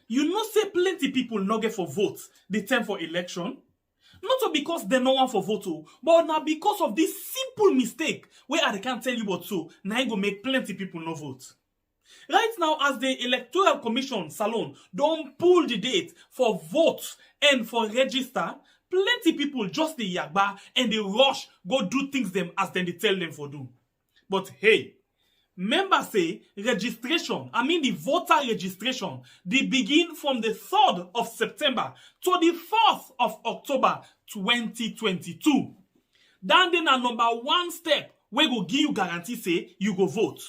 You know say plenty people no get for vote the time for election. Not so because they no want for vote, but now because of this simple mistake where I can't tell you what so, now it go make plenty people no vote. Right now, as the Electoral Commission Salon don't pull the date for vote and for register, plenty people just the yagba and they rush go do things them as then they tell them for do. But hey, members say registration, the voter registration, they begin from the 3rd of September to the 4th of October 2022. Then a number 1 step where go give you guarantee say you go vote.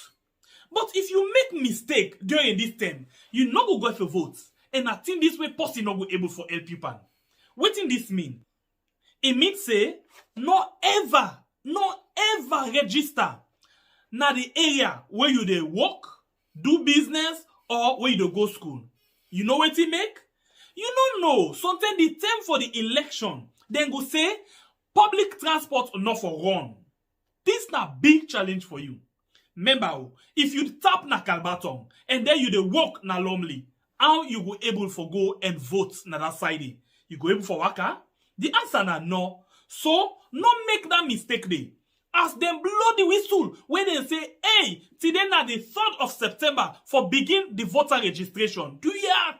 But if you make mistake during this time, you no go for vote. And I think this way person not go able for help you pan. What in this mean? It means say no ever register na the area where you dey work, do business, or where you dey go school. You know what it make? You don't know. Sometimes the time for the election, then go say public transport not for run. This na big challenge for you. Remember, if you tap na kalbaton and then you dey work na lonely, how you go able for go and vote na that side? You go able for waka? The answer na no. So, no make that mistake dey. As them blow the whistle when they say, hey, today na the 3rd of September for begin the voter registration. Do ya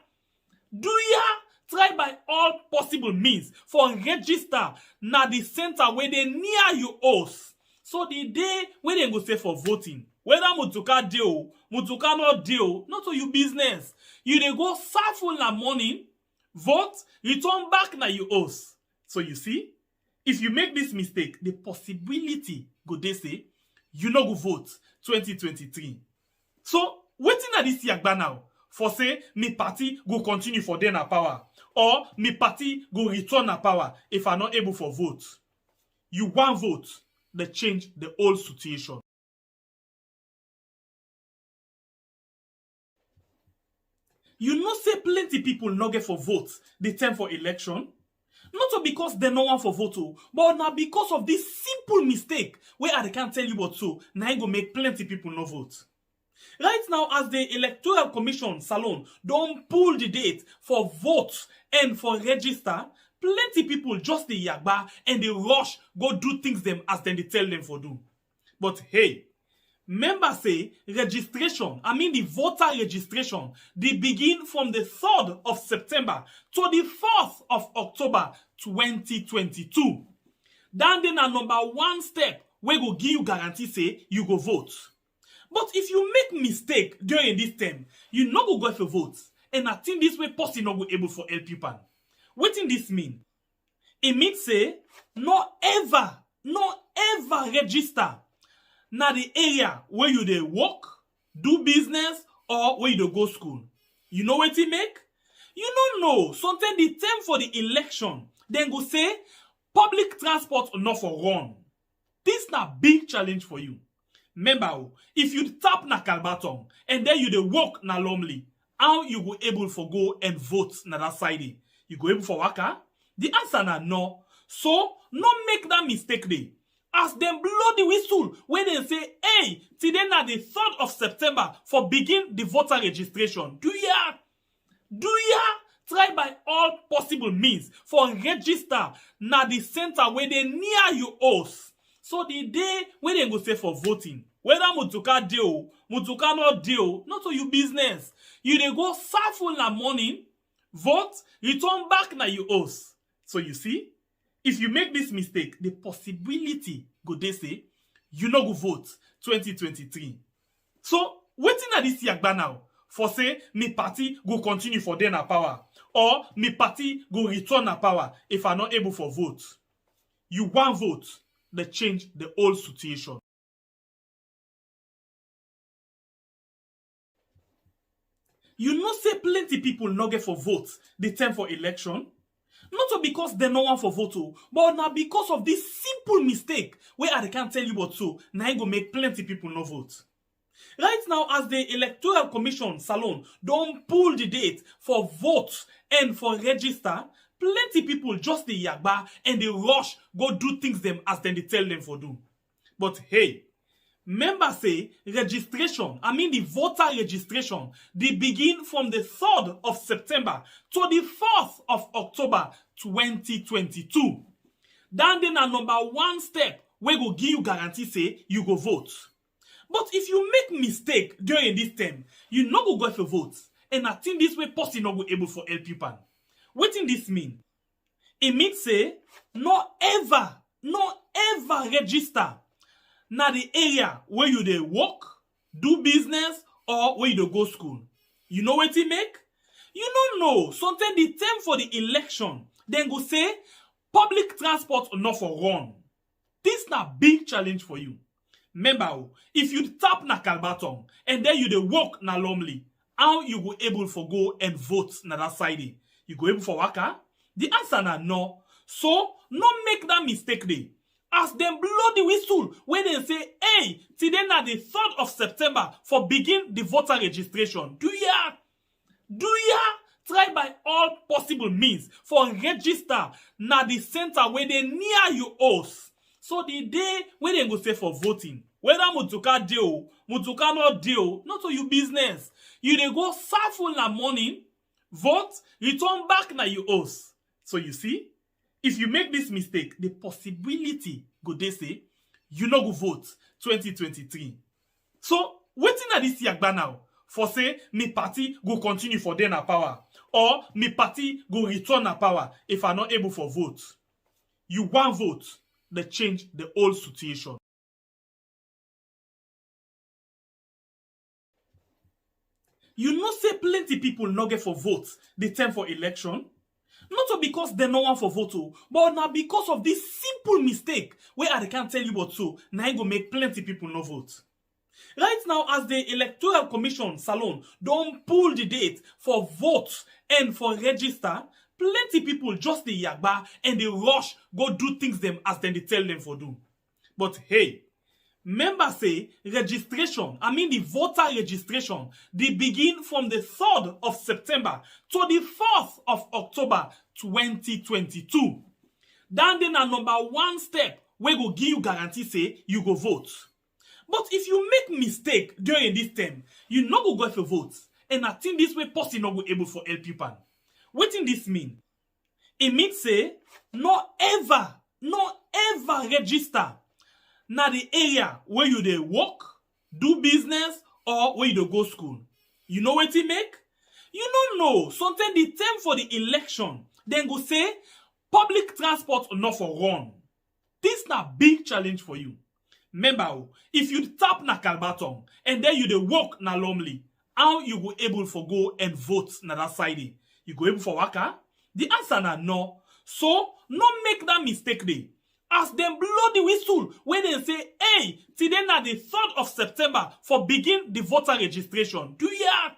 try by all possible means for register na the center where they near you house. So the day when they go say for voting, whether mutuka deal, mutuka not deal, not to you business. You dey go serve full na morning, vote, return back na you house. So you see, if you make this mistake, the possibility go they say you no go vote 2023. So waiting at this yagba now for say me party go continue for then a power or me party go return a power if I'm not able for vote. You want vote, they change the whole situation. You know say plenty people no get for vote the time for election. Not so because they no want for vote, but now because of this simple mistake where I can't tell you what so, now it go make plenty people no vote. Right now, as the Electoral Commission Salon don't pull the date for vote and for register, plenty people just the yagba and they rush go do things them as then they tell them for do. But hey, members say registration, the voter registration, they begin from the 3rd of September to the 4th of October 2022. Then a number 1 step where go give you guarantee say you go vote. But if you make mistake during this time, you no go for vote. And I think this way person not go able for help you pan. What in this mean? It means say no ever register na the area where you dey work, do business, or where you dey go school. You know what it make? You don't know. Sometimes the time for the election, then go say public transport not for run. This na big challenge for you. Remember, if you tap na kalbaton and then you dey work na lonely, how you go able for go and vote na that side? You go able for waka? The answer na no. So, no make that mistake dey. As them blow the whistle when they say, hey, today na the 3rd of September for begin the voter registration. Do ya try by all possible means for register na the center where they near you house. So the day when they go say for voting, whether mutuka deal, mutuka not deal, not to you business. You dey go serve full na morning, vote, return back na you house. So you see, if you make this mistake, the possibility go they say you no go vote 2023. So waiting at this yagba now for say me party go continue for then a power or me party go return a power if I'm not able for vote. You want vote, they change the whole situation. You know say plenty people no get for vote the time for election. Not so because they no want for vote, but now because of this simple mistake where I can't tell you what so, now it go make plenty people no vote. Right now, as the Electoral Commission Salon don't pull the date for vote and for register, plenty people just the yagba and they rush go do things them as then they tell them for do. But hey, Members say registration, the voter registration, they begin from the 3rd of September to the 4th of October 2022. Then na number 1 step wey go give you guarantee say you go vote. But if you make mistake during this term, you no go for vote. And I think this way person no go able for help you pan. Wetin this mean? It means say no ever register na the area where you dey work, do business, or where you dey go school. You know what it make? You don't know. Sometimes the term for the election, then go say public transport not for run. This na big challenge for you. Remember, if you tap na Kalbaton and then you dey work na Lumley, how you go able for go and vote na that side? You go able for waka? The answer na no. So, no make that mistake dey. As them blow the whistle when they say, hey, today na the 3rd of September for begin the voter registration. Do ya try by all possible means for register na the center where they near you house. So the day when they go say for voting, whether Mutuka deal, Mutuka not deal, not to you business. You dey go serve na morning, vote, return back na you house. So you see, if you make this mistake, the possibility go dey say you no go vote 2023. So wetin na this yagba now? For say me party go continue for then na power, or me party go return na power if I not able for vote. You want vote, they change the whole situation. You know say plenty people no get for vote the time for election. Not because they no want for vote, but now because of this simple mistake where I can't tell you what so, now go make plenty people no vote. Right now, as the Electoral Commission Salon don't pull the date for vote and for register, plenty people just the yagba and they rush go do things them as then they tell them for do. But hey, members say registration, the voter registration, they begin from the 3rd of September to the 4th of October 2022. Then na number 1 step where go give you guarantee say you go vote. But if you make mistake during this term, you no go for vote. And I think this way person no go able for help you pan. Wetin this mean? It means say no ever register na the area where you dey work, do business, or where you dey go school. You know what it make? You don't know. Sometimes the term for the election, then go say public transport not for run. This na big challenge for you. Remember, if you tap na Kalbaton and then you dey work na Lumley, how you go able for go and vote na that side? You go able for waka? The answer na no. So, no make that mistake dey. As them blow the whistle when they say, hey, today na the 3rd of September for begin the voter registration. Do ya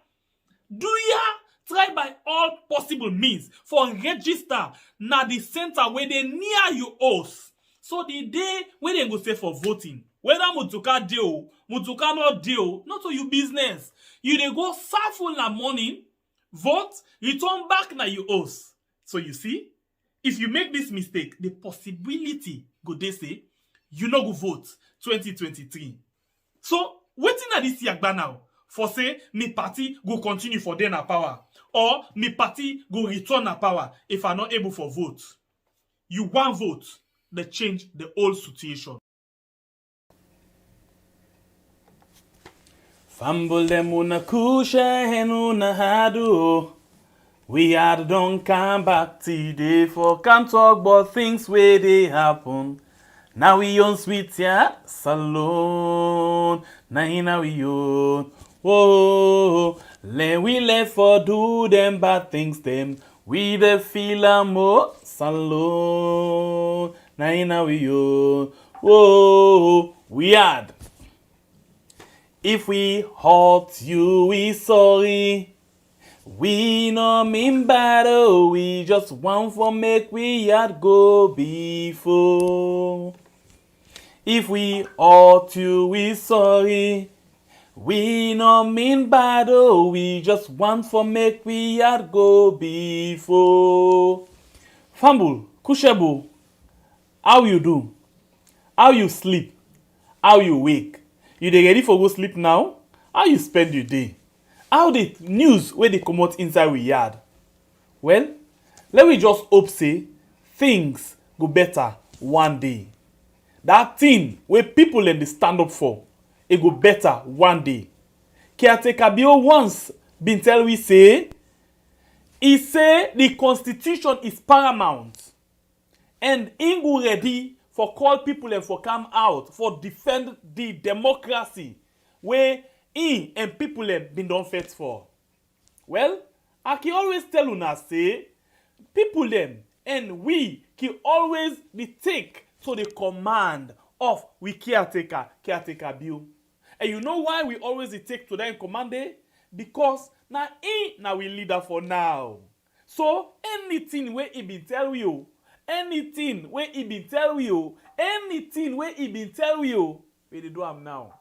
try by all possible means for register na the center where they near you house. So the day when they go say for voting, whether Mutuka deal, Mutuka not deal, not to you business. You dey go serve na morning, vote, return back na you house. So you see, if you make this mistake, the possibility go dey say you no go vote 2023. So wetin na this yagba now? For say me party go continue for then na power, or me party go return na power if I not able for vote. You want vote, they change the whole situation. Fumble them una kushe and una hadu. We had don't come back today for can't talk about things where they happen. Now we on sweet ya salon. Now we on. Whoa, we left for do them bad things them. We the feel more salon. Now we on. Whoa, we had. If we hurt you, we sorry. We no mean bad, oh, we just want for make we yet go before. If we hurt you, we sorry. We no mean bad, oh, we just want for make we yet go before. Fumble, Kushebo, how you do? How you sleep? How you wake? You dey ready for go sleep now? How you spend your day? How the news wey dey comot inside we yard? Well, let me just hope say things go better one day. That thing wey people dem dey stand up for, e go better one day. Adebayor once been tell we say, he say the constitution is paramount and he go ready for call people and for come out for defend the democracy wey he and people dem been don fight for. Well, I can always tell una say people dem and we can always be take to the command of we caretaker Adebayor. And you know why we always dey take to that command eh? Because na he na we leader for now. So anything wey he been tell you, anything wey he been tell you, anything wey he been tell you, we dey do am now.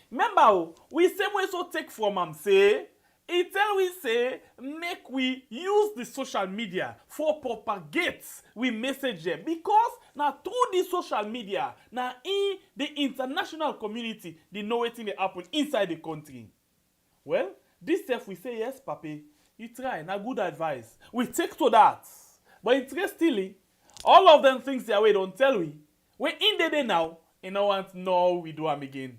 Remember, we same way so take from am say, he tell we say make we use the social media for propagate we message them, because na through the social media na in the international community they know wetin dey happen inside the country. Well, this stuff we say yes, papi, you try, na good advice. We take to that. But interestingly, all of them things their way don't tell we. When in the day now, you know want no we do am again.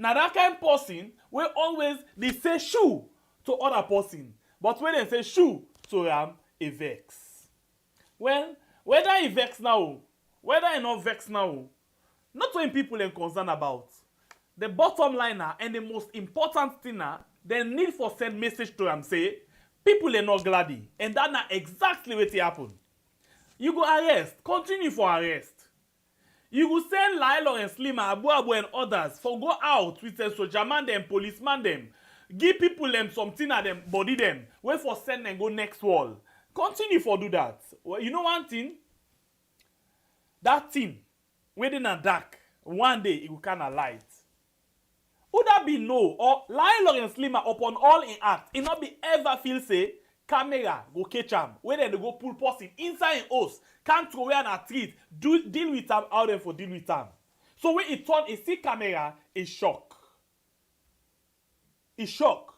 Now that kind of person we always they say shoe to other person, but when they say shoe to a vex. Well, whether he vex now, whether he not vex now, not when people are concerned about. The bottom liner and the most important thing na they need for send message to them say people are not glady, and that na exactly what happen. You go arrest, continue for arrest. You go send Lilo and Slimmer, Abu and others for go out with a soldier man them, policeman them, give people them something at them, body them, wait for send and go next wall. Continue for do that. Well, you know one thing? That thing, within a dark, one day it will kind of light. Would that be no, or Lilo and Slimmer upon all in act, it not be ever feel say, camera go catch am, when they go pull person inside an house, can't throw away a treat, deal with them out there for deal with them. So when it turn a see camera, it shock. It shock.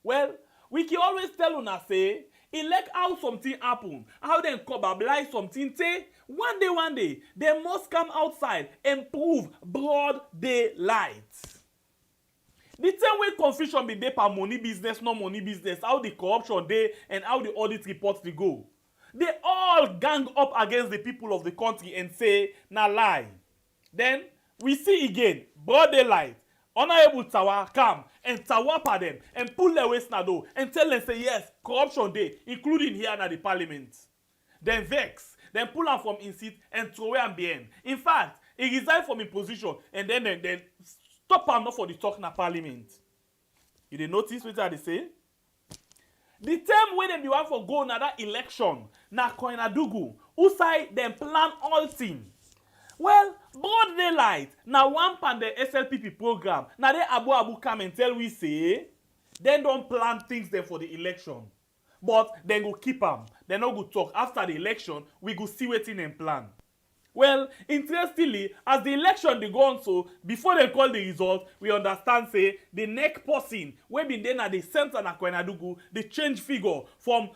Well, we can always tell una say, elect how something happen, how them cobabilize something, say, one day, they must come outside and prove broad daylight. The same way confusion be there per money business, no money business, how the corruption dey and how the audit reports dey go. They all gang up against the people of the country and say, na lie. Then, we see again, broad daylight, Honorable Tawa come and tawapa them and pull their waist na do and tell them say yes, corruption dey, including here na the parliament. Then vex, then pull am from in seat and throw away am behind. In fact, he resigned from his position and then stop am not for the talk na parliament. You dey notice what they say? The term wey dem be want for go na that election na Koinadugu, who side dem plan all things. Well, broad daylight na one pan the SLPP program. Na they Abu come and tell we say dem don't plan things there for the election, but dem go keep am. Dem no go talk after the election. We go see wetin dem plan. Well, interestingly, as the election dey go on so, before they call the result, we understand say the next person wey been there at the center na Koinadugu, the change figure from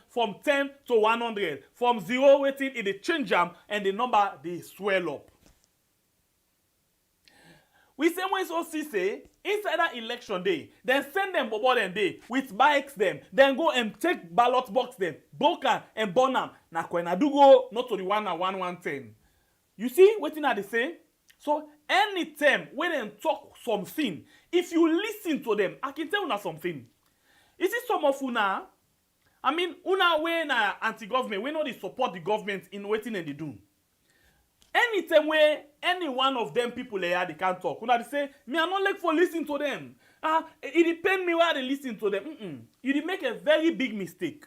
10 to 100, from 0 waiting in the change am and the number they swell up. We same way so see say inside that election day, then send them bobo them day with bikes them, then go and take ballot box them, broker and burn am. Na Koinadugu not to the 1 and 110. You see wetin I dey say? So anytime when dem talk something, if you listen to them, I can tell una something. You see some of una, I mean una wey na anti-government, we no dey support the government in wetin dem dey do. Anytime where any one of them people they can't talk, una dey say, me I no like for listen to them. It depend me why they listen to them. You dey make a very big mistake.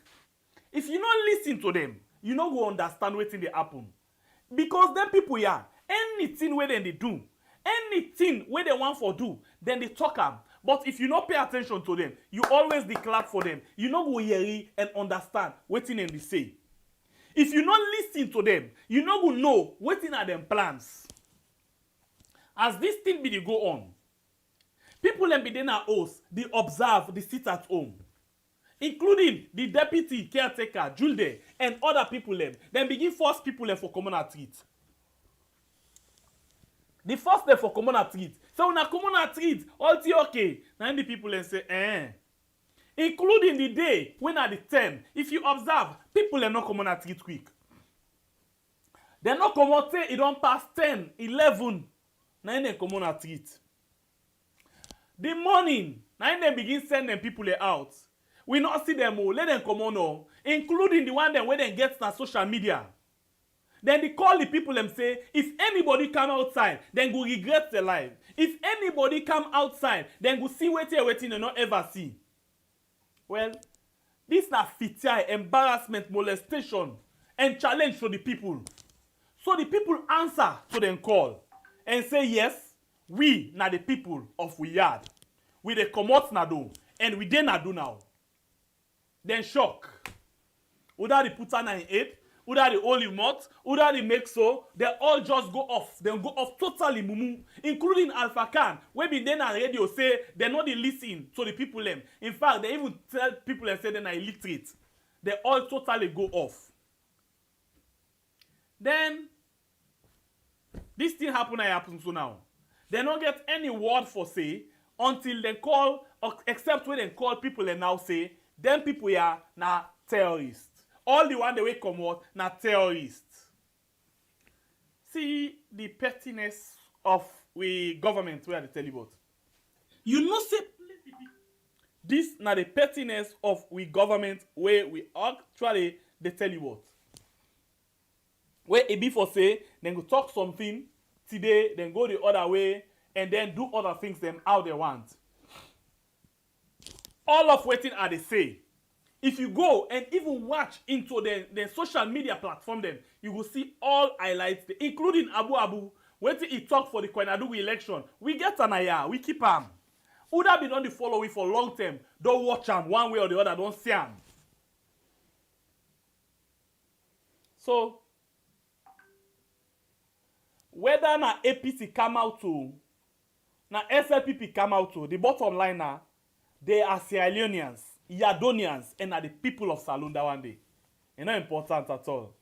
If you not listen to them, you no go understand wetin dey happen. Because them people here, anything where they do, anything where they want for do, then they talk am. But if you not pay attention to them, you always declare for them. You no go hear and understand wetin dem dey say. If you not listen to them, you no go know wetin are them plans. as this thing be dey go on, people dem be dey na house, dey observe, dey sit at home, including the deputy caretaker Julde and other people dem. Dem begin force people dem for communal treat. The first dem for communal treat. So una communal treat, all the okay. Na the people dem say, including the day when na the 10, if you observe, people dem no communal treat quick. Dem no comot say e don pass 10, 11. Na im dem communal treat. The morning, na im dem begin send dem people dem out. We not see them all. Let them come on now. Including the one them where they get on social media. Then they call the people and say, if anybody come outside, then go regret their life. If anybody come outside, then go see waiting and not ever see. Well, this na fitia, embarrassment, molestation, and challenge for the people. So the people answer to them call and say, yes, we na the people of we yard. We dey comot na do, and we dey na do now. Then shock. Either they put on in 8, either they only mouth, either they make so, they all just go off. They go off totally mumu, including Alpha Khan, where be then on radio say they not they listen to the people them. In fact, they even tell people and say they're illiterate. They all totally go off. Then this thing happens so now. They don't get any word for say until they call, except when they call people and now say, them people here na terrorists. All the one they will come out na terrorists. See the pettiness of we government where they tell you about. You know say this na the pettiness of we government where we actually they tell you about. Where it be for say then go talk something today, then go the other way, and then do other things them how they want. All of waiting are they say. If you go and even watch into the social media platform them, you will see all highlights, including Abu, waiting he talk for the Kwenadu election. We get an aya, we keep him. Who that been on the following for long term, don't watch him one way or the other, don't see him. So, whether na APC come out to, na SLPP come out to, the bottom line now, they are Sierra Leoneans, Yadonians, and are the people of Salunda one day. It's not important at all.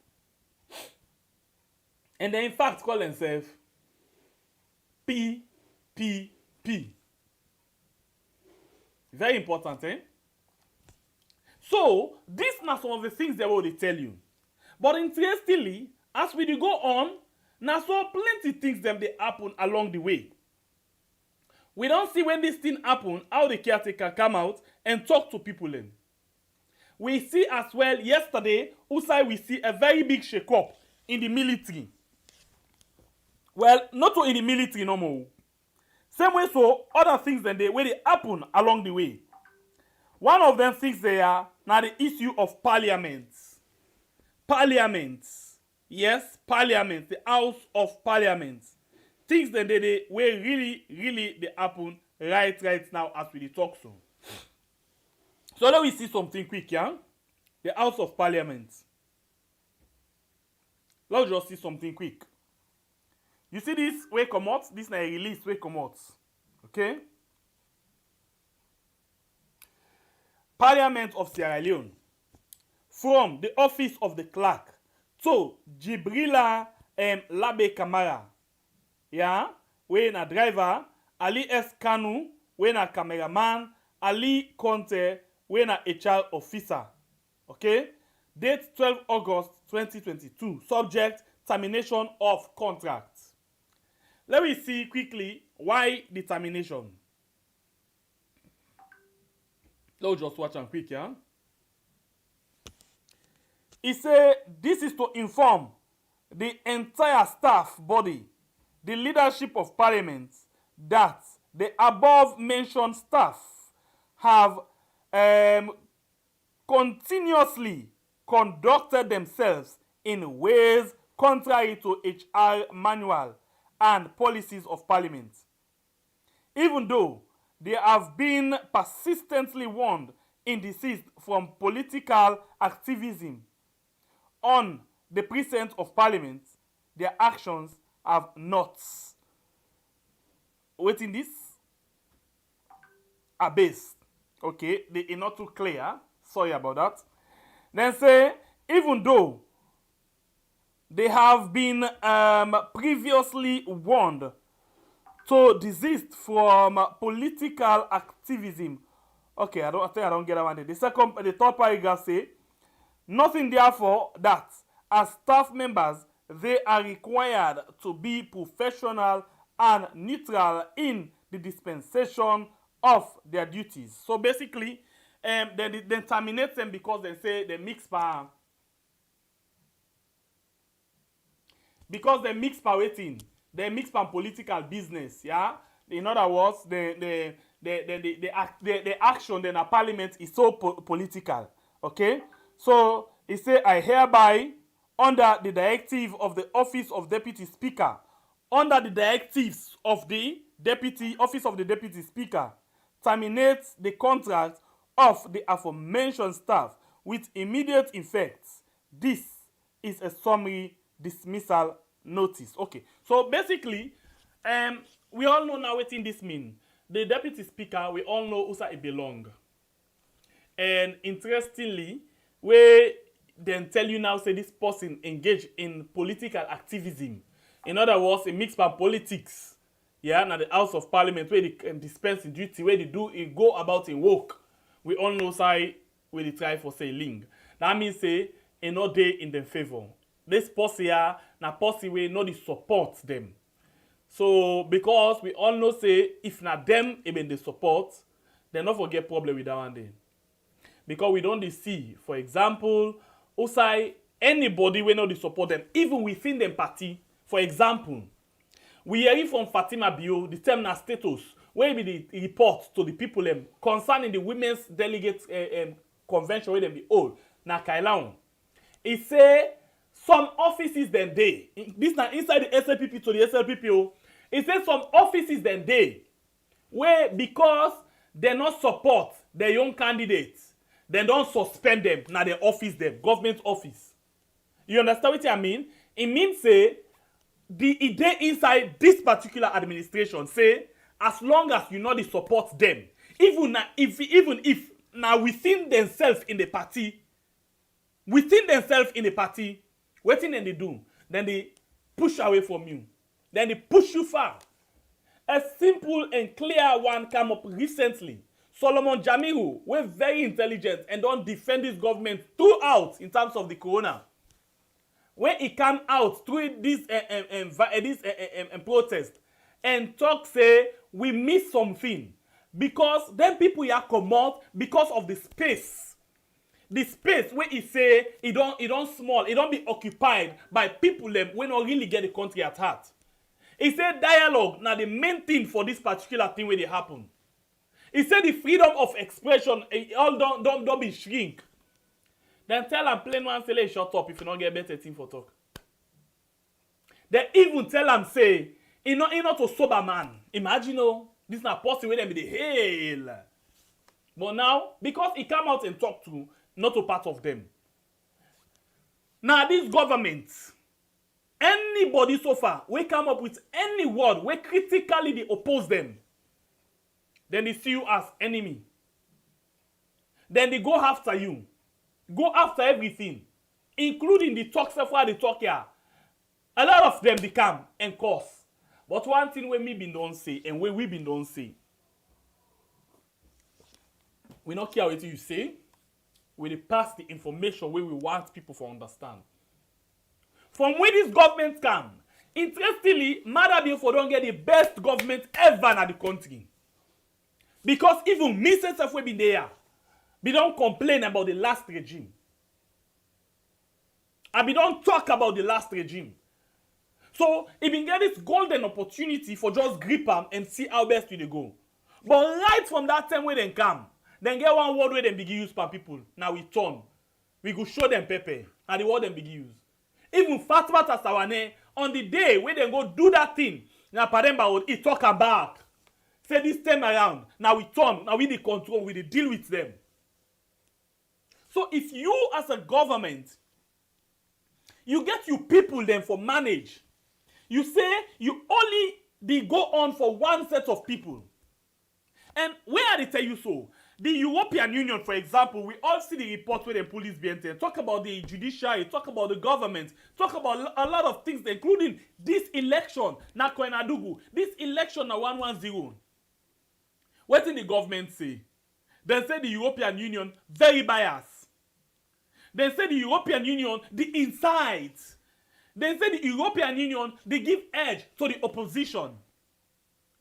And they in fact call themselves PPP. Very important, eh? So, these are some of the things they will tell you. But interestingly, as we go on, now so plenty things them they happen along the way. We don't see when this thing happen, how the caretaker come out and talk to people then. We see as well yesterday, also we see a very big shake-up in the military. Well, not in the military no more. Same way so, other things than they where they happen along the way. One of them things they are now the issue of parliaments. Parliaments. Yes, parliament, the House of Parliament. Things that they were really they happen right now as we talk so. So let we see something quick, yeah? The House of Parliament. Let's just see something quick. You see this way come out? This is a release way come out. Okay? Parliament of Sierra Leone. From the office of the clerk to Jibrila Labe Kamara. Yeah, we na driver, Ali S. Kanu, we na cameraman, Ali Conte, we na HR officer. Okay? Date 12 August 2022. Subject, termination of contract. Let me see quickly why the termination. Let's just watch and quick, yeah? He said, this is to inform the entire staff body, the leadership of Parliament, that the above mentioned staff have continuously conducted themselves in ways contrary to HR manual and policies of Parliament. Even though they have been persistently warned in desist from political activism on the precinct of Parliament, their actions have not waiting this are based. Okay, they are not too clear. Sorry about that. Then say, even though they have been previously warned to desist from political activism. Okay, I think I don't get that one. The third paragraph say, nothing therefore that as staff members they are required to be professional and neutral in the dispensation of their duties. So basically, they terminate them because they say they mix power. Because they mix power waiting, they mix pan political business. Yeah. In other words, the action in the parliament is so political. Okay. So he say, I hereby, under the directive of the office of deputy speaker, under the directives of the office of the deputy speaker, terminates the contract of the aforementioned staff with immediate effect. This is a summary dismissal notice. Okay, so basically, we all know now what this means. The deputy speaker, we all know who it belong. And interestingly, we then tell you now, say this person engaged in political activism. In other words, it mix by politics. Yeah, now the House of Parliament where they dispense in duty, where they go about in work. We all know say where they try for say link. That means say no day in their favor. This person here, na person way not they support them. So because we all know say if not them even they support, they not forget problem with that one day. Because we don't see, for example, outside anybody we not they support them, even within them party. For example, we hearing from Fatima Bio, the term na status, where be the report to the people concerning the women's delegate convention where they be old, na Kailaon. It say some offices then they, this na inside the SLPP to the SLPP, it says some offices then they, where because they not support their young candidates, they don't suspend them, na their office them, government office. You understand what I mean? It means say, the idea inside this particular administration say as long as you know they support them, even if now within themselves in the party, what thing then they do? Then they push away from you. Then they push you far. A simple and clear one came up recently. Solomon Jamiru, we're very intelligent and don't defend this government throughout in terms of the corona. When he come out through this protest and talk say we miss something because then people here come out because of the space where he say it don't small, it don't be occupied by people them when not really get the country at heart. He said dialogue now the main thing for this particular thing where they happen. He said the freedom of expression all don't be shrink. Then tell them plain one say shut up if you don't get better thing for talk. They even tell them say, he not a sober man. Imagine this is not possible when they be the hail. But now, because he come out and talk to not a part of them. Now this government, anybody so far, we come up with any word where critically they oppose them. Then they see you as enemy. Then they go after you. Go after everything, including the talk stuff where they talk here. A lot of them become and cause. But one thing we me been don't say and we been don't say. We not care what you say. We pass the information where we want people to understand. From where this government come, interestingly, Mother for don't get the best government ever in the country. Because even me self we been there. We don't complain about the last regime. And we don't talk about the last regime. So, if we get this golden opportunity for just grip them and see how best we go. But right from that time when they come, then get one word where they begin use per people. Now we turn. We go show them pepper. And the word them begin use. Even Fatma Tasawane, on the day when they go do that thing, now Paremba would he talk about. Say this time around, now we turn, now we the control, we the deal with them. So if you as a government, you get you people then for manage, you say you only they go on for one set of people. And where I tell you so, the European Union, for example, we all see the report where the police BNT talk about the judiciary, talk about the government, talk about a lot of things, including this election, na Kwenadugu, this election na 110. What did the government say? They say the European Union very biased. They say the European Union the inside. They say the European Union they give edge to the opposition.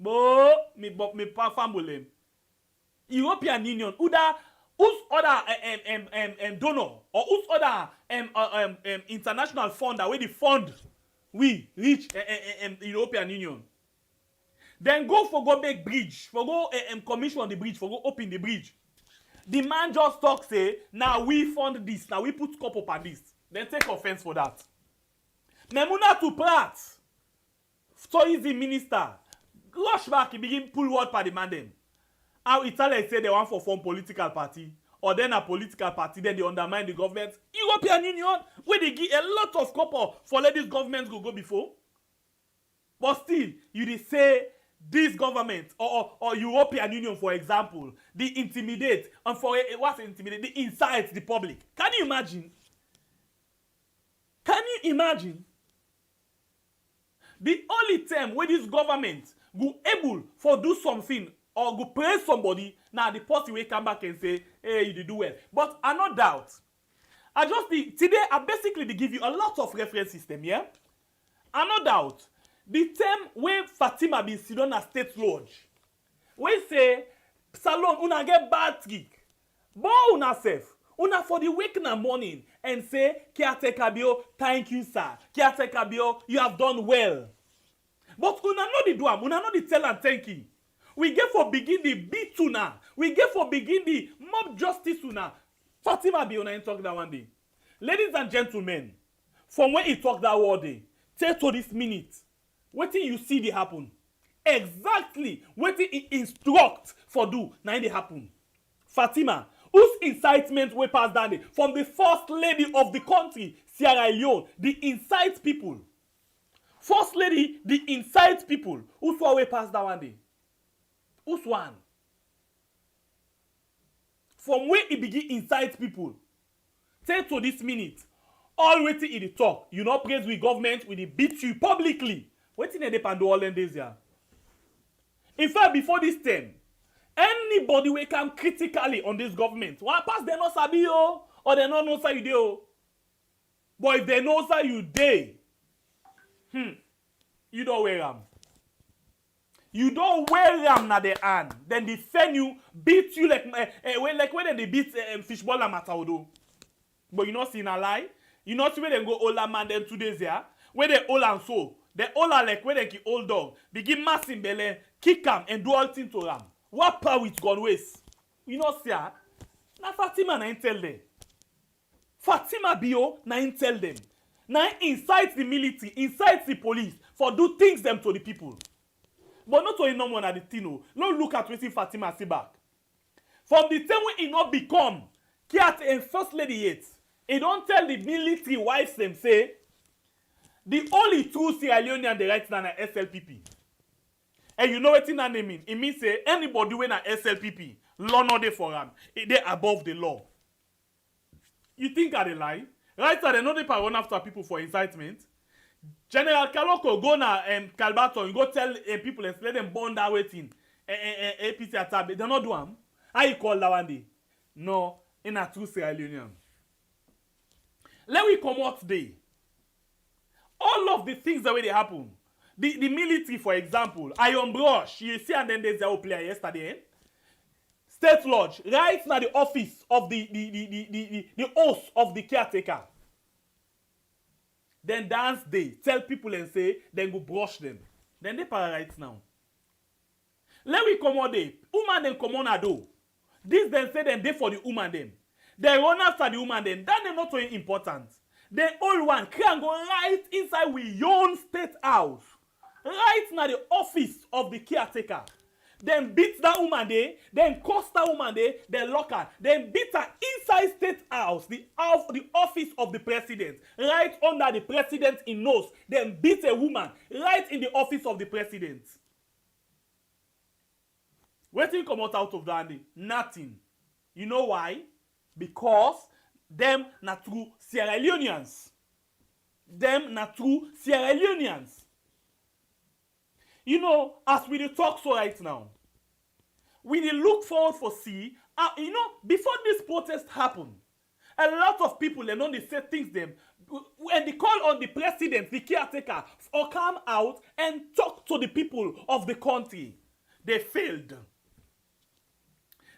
But me pa family. European Union, whose other donor or whose other international funder where the fund we reach European Union. Then go make bridge, for go commission the bridge, for go open the bridge. The man just talk say, now we fund this, now we put scope up on this. Then take offense for that. Memuna to Pratt, tourism minister, rush back, he begin pull word by the man them. How Italy say they want for form political party, or then a political party, then they undermine the government. European Union, where they give a lot of copper for let this government go before. But still, you dey say this government or European Union, for example, they intimidate and for what's intimidate, they incite the public. Can you imagine? Can you imagine? The only time where this government go able for do something or go praise somebody, now the person will come back and say, hey, you did do well. But I no doubt. Today I basically they give you a lot of reference system, yeah? I no doubt. The term where Fatima been sit on a state lodge, we say, Salon, una get bad trick. But una self, una for the week in the morning and say, Caretaker Bio, thank you, sir. Caretaker Bio, you have done well. But una no the do am, una no the tell and thank you. We get for begin the beat una. We get for begin the mob justice una. Fatima be una talk that one day. Ladies and gentlemen, from when he talk that word day, till to this minute, what you see they happen. Exactly what he instruct for do, now they happen. Fatima, whose incitement we pass down there, from the first lady of the country, Sierra Leone, the incite people. First lady, the incite people. Who's one way pass that one day? Who's one? From where he begin incite people, till to this minute, all waiting in the talk, you not praise with government, we beat you publicly. Waiting they depend on Holland days here. In fact, before this term, anybody will come critically on this government. One pass they not sabi yo, or they not know say you dey. But if they know say you dey, you don't wear them. You don't wear them na the hand. Then defend you, beat you like when they beat fishball and mataudo. But you not see a lie. You not see where they go older man then 2 days here. Where they all and so. They all are like where they kill old dog. Begin massing belly, kick them and do all things to them. What power it's gone waste? You know see her? Na Fatima na tell them. Fatima Bio na tell them. Na incite the military, incite the police for do things them to the people. But not only no one at the thing. No look at what Fatima see back. From the time when he not become Kiat and first lady yet, he don't tell the military wives them say the only true Sierra Leonean the right now na SLPP. And you know what in that mean? It means say anybody when a SLPP, law not there for them. They above the law. You think are they lie? Right now they know they run after people for incitement. General Kaloko go na Calbaton, you go tell people and let them burn that waiting. APC attack. They not do them. How you call that one day? No, in a true Sierra Leonean. Let we come out today. All of the things that way they happen. The military, for example, Iron Brush, you see, and then there's a player yesterday. Eh? State Lodge, right now the office of the host of the caretaker. Then dance day, tell people and say, then go brush them. Then they para right now. Let we come out there. Woman then come on a do. This then say then they for the woman them. They run after the woman then. That is not so important. The old one can go right inside with your own state house. Right now the office of the caretaker. Then beat that woman there, then curse that woman there, then lock her, then beat her inside State House, the office of the president, right under the president in nose, then beat a woman right in the office of the president. Wetin come out of that day? Nothing. You know why? Because them na true Sierra Leoneans. Them na true Sierra Leoneans. You know, as we dey talk so right now, we dey look forward for see, you know, before this protest happen, a lot of people, they know they say things them, when they call on the president, the caretaker, or come out and talk to the people of the country, they failed.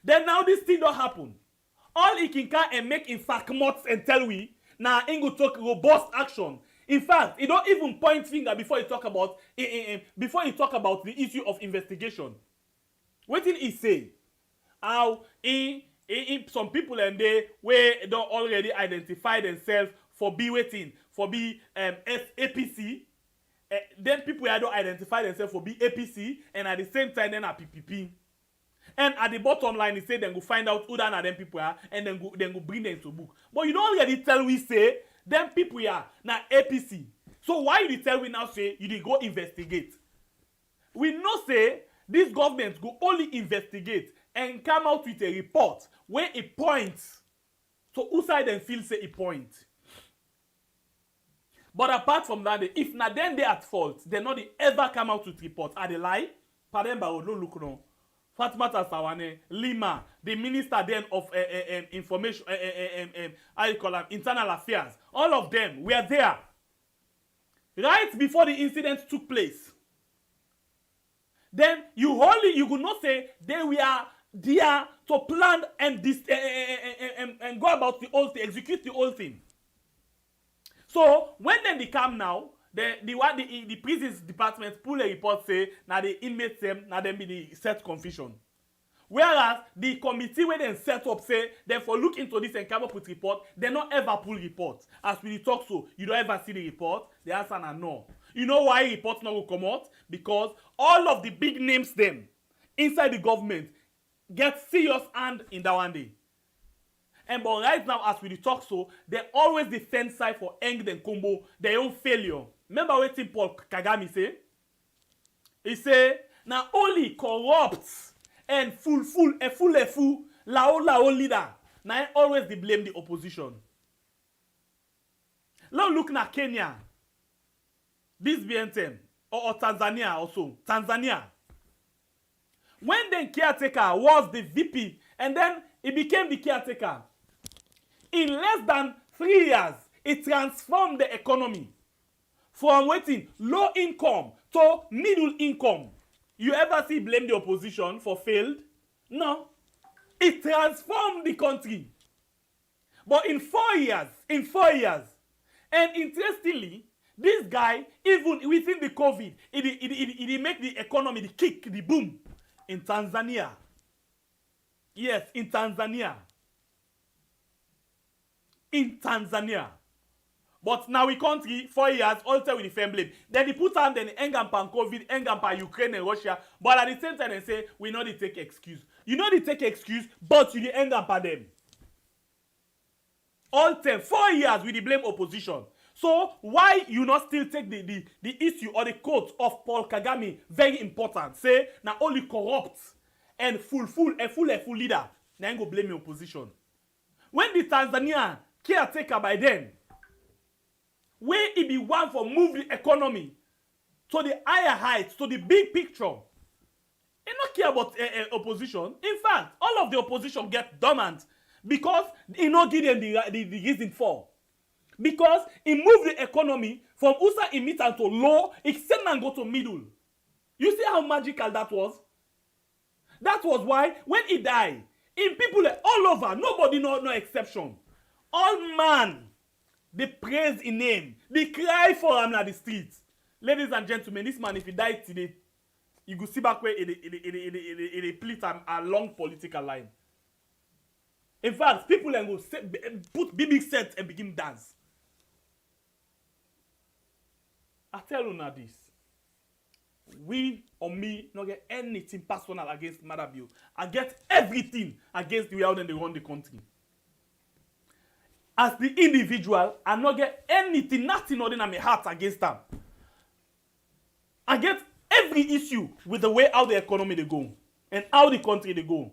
Then now this thing don't happen. All he can and make in fact mots and tell we, now he go talk robust action. In fact, he don't even point finger before he talk about the issue of investigation. What did he say? How some people and they where don't already identify themselves for be waiting for be APC. Then people who don't identify themselves for be APC and at the same time then are PPP. And at the bottom line, he say then go find out who that them people are and then go bring them to book. But you don't already tell we say them people are now APC. So why you tell we now say you did go investigate? We know say this government go only investigate and come out with a report where it points. So who side them feel say it point? But apart from that, if not then they at fault, they not they ever come out with report. Are they lie? Parliamentary, no look no. Fatmata Sawane, Lima, the minister then of information, how you call them, internal affairs, all of them were there right before the incident took place. Then you could not say they were there to plan and go about the whole thing, execute the whole thing. So when then they come now, the prisons department pull a report say now the inmates them now them be the set confusion. Whereas the committee where they set up say then for look into this and come up with report, they not ever pull report. As we talk so, you don't ever see the report. The answer na no. You know why reports not will come out? Because all of the big names them inside the government get serious hand in that one day. And but right now, as we talk so, they always defend side for Eng and Combo, their own failure. Remember what Paul Kagame say? He say, now only corrupt and fool, lao leader. Now always they blame the opposition. Now look na Kenya. This BNTM or Tanzania also. Tanzania. When the caretaker was the VP and then he became the caretaker, in less than 3 years, it transformed the economy from waiting low income to middle income. You ever see blame the opposition for failed? No. It transformed the country. But in 4 years, and interestingly, this guy, even within the COVID, it make the economy, the kick, the boom in Tanzania. Yes, in Tanzania. In Tanzania. But now we country 4 years also with the same blame. Then they put on then Engampa COVID, Engampa Ukraine and Russia. But at the same time they say we know they take excuse. You know they take excuse, but you the Engampa them. All 4 years with the blame opposition. So why you not still take the issue or the quote of Paul Kagame very important? Say now only corrupt and full leader. Now you go blame your opposition. When the Tanzania caretaker by then, where it be one for move the economy to the higher heights, to the big picture, he not care about opposition. In fact, all of the opposition get dormant because he not give them the reason for. Because he moved the economy from USA emitter to low, it send and go to middle. You see how magical that was? That was why when he died, in people all over, nobody no exception. All man, they praise in name. They cry for him at the streets. Ladies and gentlemen, this man, if he died today, you go see back where it split a long political line. In fact, people then go put big sets and begin dance. I tell you now this. we or me not get anything personal against Mother Bill. I get everything against the way how they run the country. As the individual, I not get anything, nothing other than my heart against them. I get every issue with the way how the economy they go and how the country they go.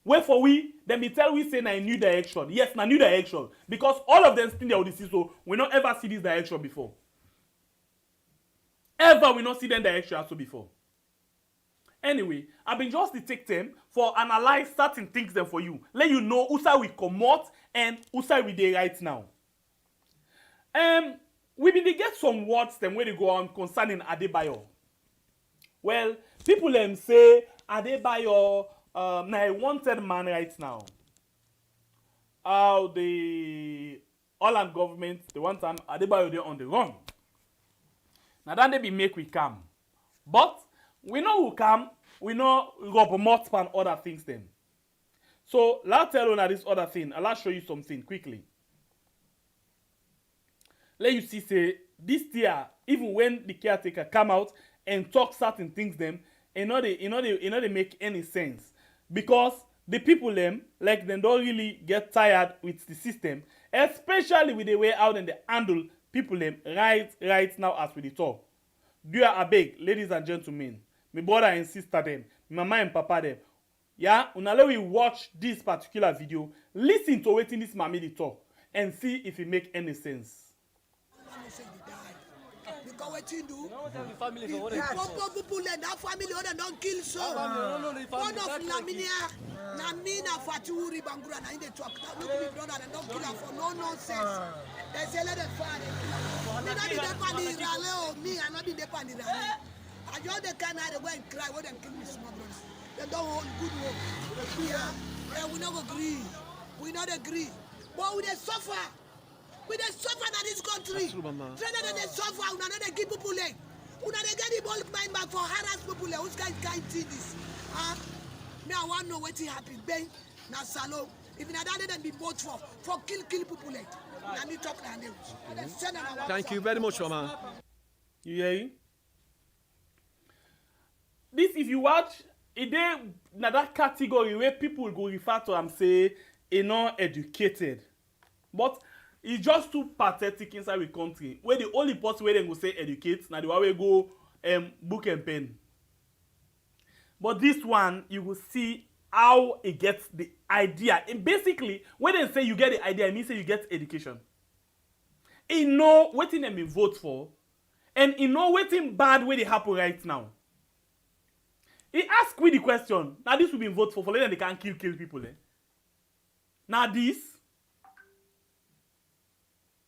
Wherefore we, then we tell we say na a new direction. Yes, na new direction. Because all of them still there with the so we not ever see this direction before. Ever we not see them direction also before. Anyway, I've been just to take time for analyze certain things them for you. Let you know who side we come out and who side we dey right now. We been to get some words them where they go on concerning Adebayor. Well, people say Adebayor na a wanted man right now. How the Holland government, the one time Adebayor they on the run. Now then they be make we come. But we know who come, we know Rob Mott and other things then. So let's tell you this other thing. I'll show you something quickly. Let you see say this year, even when the caretaker come out and talk certain things them, they make any sense. Because the people them, like they don't really get tired with the system, especially with the way how they handle people them right now as we dey talk. Do you abeg, ladies and gentlemen, my brother and sister them, my mama and papa them, yeah, una let we watch this particular video, listen to wetin this mommy dey talk, and see if it make any sense. Because what you do, the people in that family don't kill so. One of Laminia, Namina Faturi Bangura, and they talk that look me brother and don't kill her for no nonsense. They say let them fight. Me not be the panirale, me I not be the panirale. I just the kind of go and cry when them kill me small brothers. They don't hold good work. Yeah, we not agree. We not agree. But we they suffer. We dey suffer in this country. Rather than they suffer, we not they give people leg. We not they get the bulk mind back for harass people. Who's can't see this? Me I want to know what happen. Ben, na salo. If na that then be vote for kill people leg. Na me talk na them. Thank you very much, Mama. You hear? This if you watch, it dey na that category where people go refer to and say not educated, but it's just too pathetic inside the country where the only person where they go say educate now the one we go book and pen. But this one you will see how it gets the idea. And basically when they say you get the idea, it means say you get education. It know what thing them vote for, and it know what thing bad where they happen right now. He ask me the question. Now this will be vote for later they can kill people. Now this.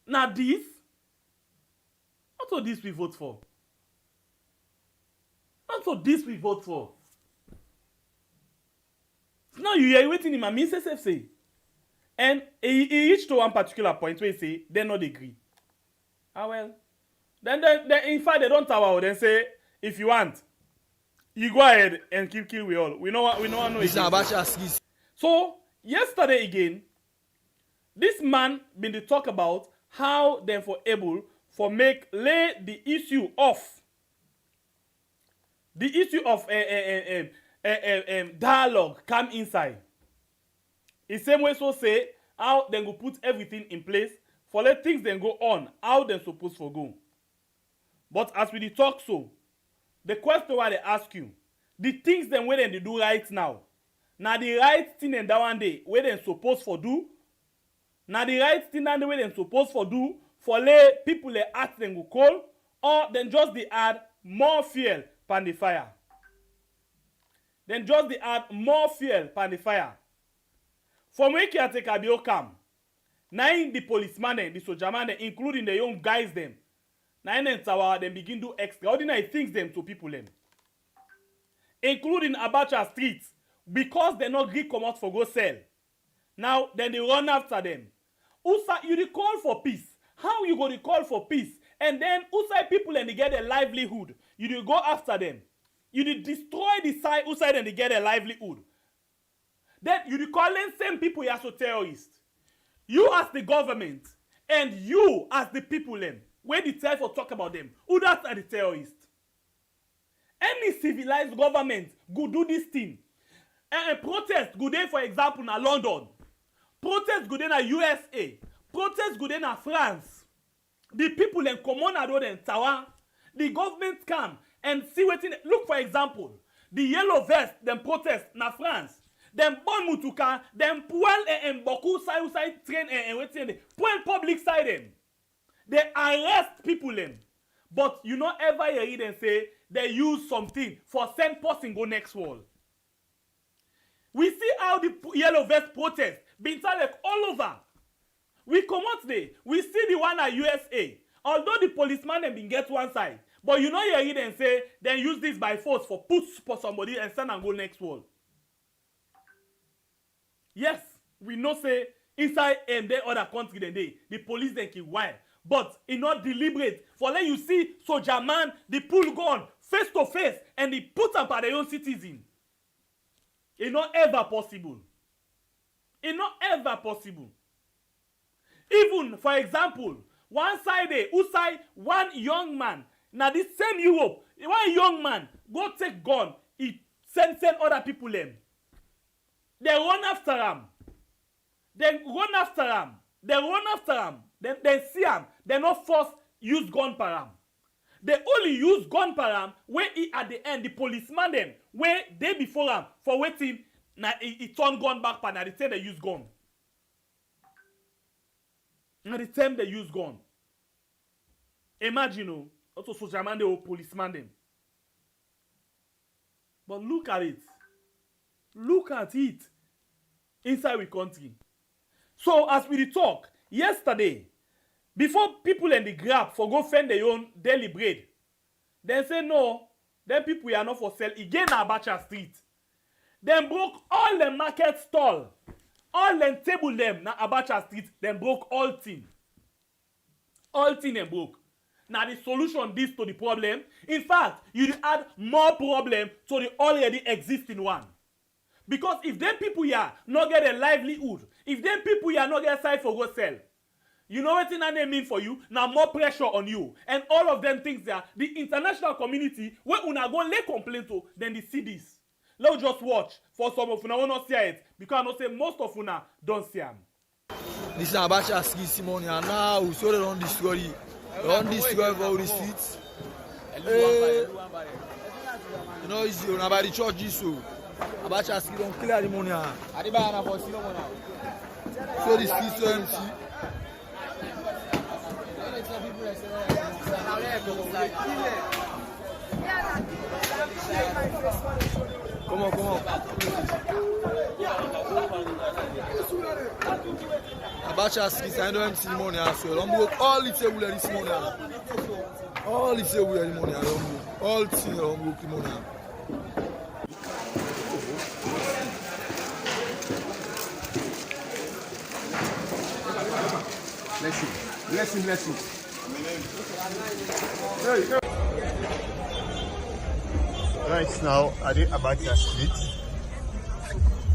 Now this, what all this we vote for? What all this we vote for? Now you hear waiting in my Mrs. say. And he reached to one particular point where he say, they not agree. Ah well. Then in fact they don't talk then say, if you want, you go ahead and kill we all. We know So yesterday again, this man been to talk about how them for able for lay the issue of dialogue come inside. The same way so say how they go put everything in place for let things then go on how they supposed to go. But as we talk so, the question why they ask you, the things them where they do right now the right thing and that one day where they supposed for do. Now the right thing and the way they're supposed to do for lay people they ask them go call, or then just they add more fuel pan the fire. Then just they add more fuel pan the fire. From where caretaker be come, now the policeman the soldier man including the young guys them, now in tower then begin do extraordinary things them to people them, including Abacha streets because they not agree come out for go sell. Now then they run after them. Usa, you recall for peace. How you go recall for peace? And then Usa people and they get a livelihood. You do go after them. You do destroy the side Usa and they get a livelihood. Then you recall them same people as a terrorist. You as the government and you as the people them. When the terrorists talk about them, who that are the terrorists? Any civilized government go do this thing. Protest go dey, for example, na London. Protest go dey na USA. Protest go dey na France. The people dem comot na road and tower. The government come and see wetin. Look, for example, the yellow vest dem protest na France. Dem burn mutuka, dem puel boku side train wetin dey puel public side dem. They arrest people dem. But you no ever hear them say they use something for send person go next wall. We see how the yellow vest protest been like all over. We come out there. We see the one at USA. Although the policeman them been get one side, but you know hear them say they use this by force for put for somebody and send and go next wall. Yes, we know say inside and then other country than they the police then kill wild. But it not deliberate. For let you see soldier man, the pull gun face to face and they put up by their own citizen. It's not ever possible. It's not ever possible. Even, for example, one side there, who side one young man, now this same Europe, one young man go take gun, he send other people them. They run after him. They run after him. They run after him. They see him. They not force use gun per him. They only use gun per him where he at the end, the policeman them, where they before him for waiting, now he turn gun back per now the time they use gun. Now the time they use gun. Imagine, oh, also soldier man or policeman them. But look at it. Look at it inside we country. So as we talk, yesterday, before people in the grab for go fend their own daily bread, they say no, them people are not for sale again na Abacha Street. Them broke all the market stall, all them table them na Abacha Street, them broke all thing. All thing them broke. Now the solution this to the problem, in fact, you add more problem to the already existing one. Because if them people here not get a livelihood, if them people here not get side for go sell, you know what they mean for you? Now more pressure on you. And all of them things there, the international community, where una go lay complaint to, then they see this. Let's just watch. For some of una will not see it. Because I know say most of una don't see them. This is Abacha Ski Simone and now we saw they don't destroy it. They don't destroy all the streets. You know, it's about the church this so. Abacha Ski don't clear the money. Adebayor for sino money. So the streets so empty. Come on. Abacha Ski, I don't see money as well. I'm broke all the table this morning. All the table this morning. All the things I'm broke the money. Bless you. Right now, at the Abacha Street,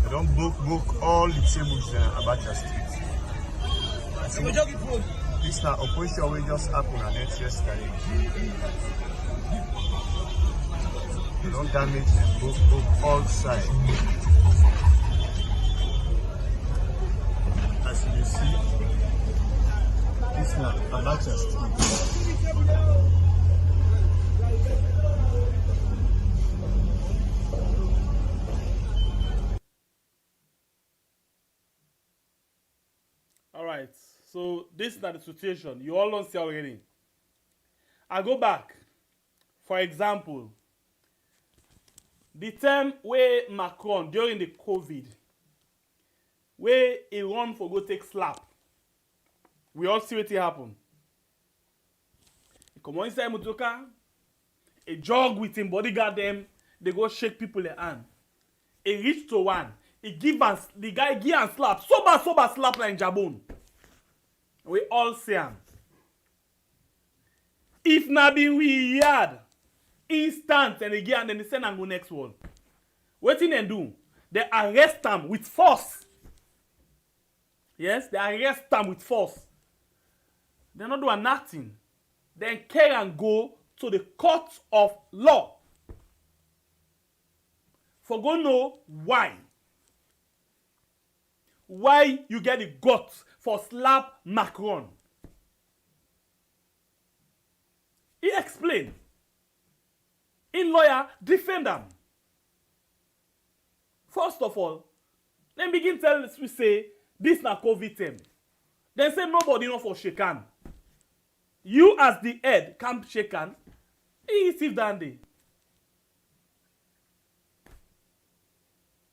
I don't book all the tables in Abacha Street. This now operation will just happen and next yesterday. You don't damage and book all sides. As you see, this now Abacha Street. Alright, so this is not the situation. You all don't see already. I go back. For example, the time where Macron, during the COVID, where he run for go take slap, we all see what happened. He come on inside Mutoka, he jog with him bodyguard them, they go shake people in hand. He reach to one. He give us the guy give and slap. Sober slap like jabon. We all see him. If na been we yard, instant and again then they send and go next one. What they do? They arrest them with force. Yes, they arrest them with force. They not doing nothing. Then carry and go to the court of law. for go know why. Why you get the guts for slap Macron. He explained. In lawyer, defend them. First of all, then begin tell us we say this na COVID term. Then say nobody know for shake hand. You as the head can't shake hand. He sit down there.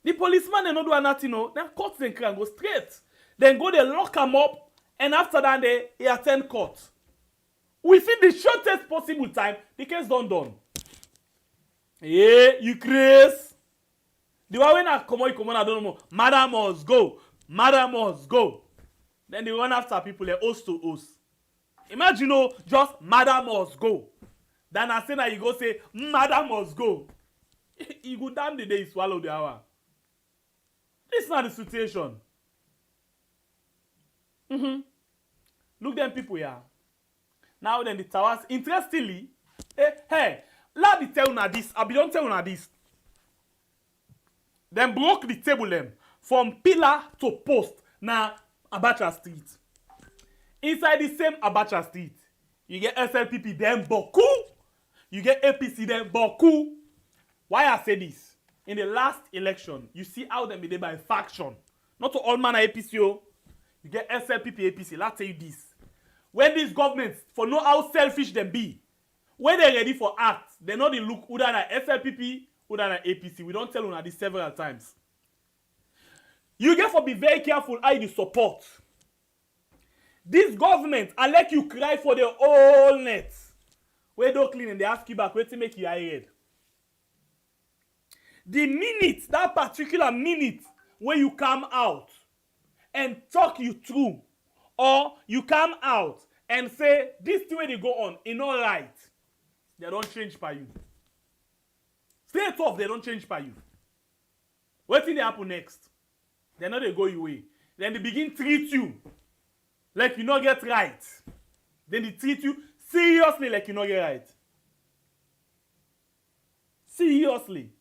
The policeman they no do nothing, no. Then cut them and go straight. Then go they lock him up, and after that he attend court. Within the shortest possible time, the case done. Yeah, you craze. The one when I come on, I don't know. Madam must go. Madam must go. Then they run after people like host to host. Imagine, just madam must go. Then I say that you go say, madam must go. You go damn the day you swallow the hour. This is not the situation. Look them people here. Now then the towers, interestingly, hey, let me tell you this. I be don't tell you this. Them broke the table them from pillar to post na Abacha Street. Inside the same Abacha Street, you get SLPP them boku. You get APC them boku. Why I say this? In the last election, you see how them be there by faction. Not to all manner APC. You get SLPP APC. Let's tell you this. When these governments, for know how selfish them be, when they ready for act, they know they look either at SLPP, either at APC. We don't tell you this several times. You get for be very careful how you support. This government, I let you cry for the whole net. Where don't clean and they ask you back, where to make you head. The minute, that particular minute, where you come out and talk you through, or you come out and say, this thing where they go on, it's not right, they don't change by you. Straight off, they don't change by you. What thing they happen next? They know they go your way. Then they begin treat you like you not get right. Then they treat you seriously like you not get right. Seriously.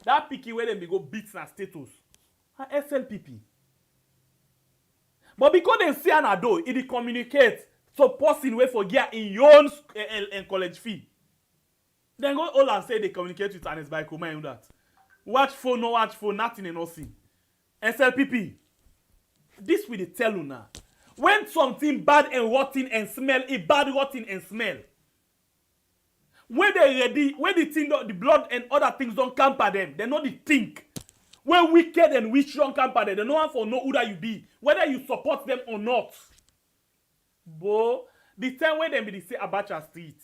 That picky where they go beats na status. SLPP. But because they see an ado, it communicates so person way for gear in your own college fee. Then go all and say they communicate with Anes by command that. Watch phone, no watch phone, nothing and nothing. SLPP. This will tell you now. When something bad and rotten and smell, it bad rotten and smell. When they ready, when the thing, the blood and other things don't camper them, they know the think. When wicked and witch don't camper them, they know for know who that you be, whether you support them or not. But the time when they be say Abacha Street,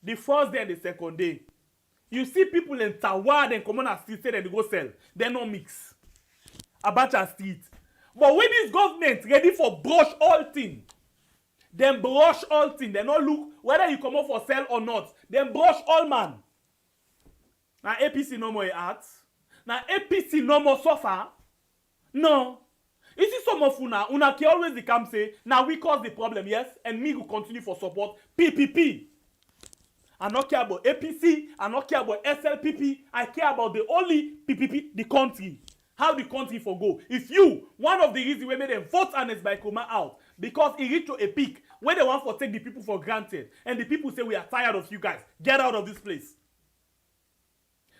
the first day and the second day, you see people in Tawad and Commoner Street say that they go sell. They no mix. Abacha Street. But when this government ready for brush all things, then brush all things. They not look whether you come up for sell or not. Then brush all man. Now APC no more art. Now APC no more suffer. No. You see some of una can always come say, now we cause the problem, yes, and me will continue for support PPP. I don't care about APC, I don't care about SLPP, I care about the only PPP, the country. How the country for go. If you, one of the reasons we made them vote Anes by Kuma out, because it reached to a peak where they want to take the people for granted, and the people say we are tired of you guys, get out of this place.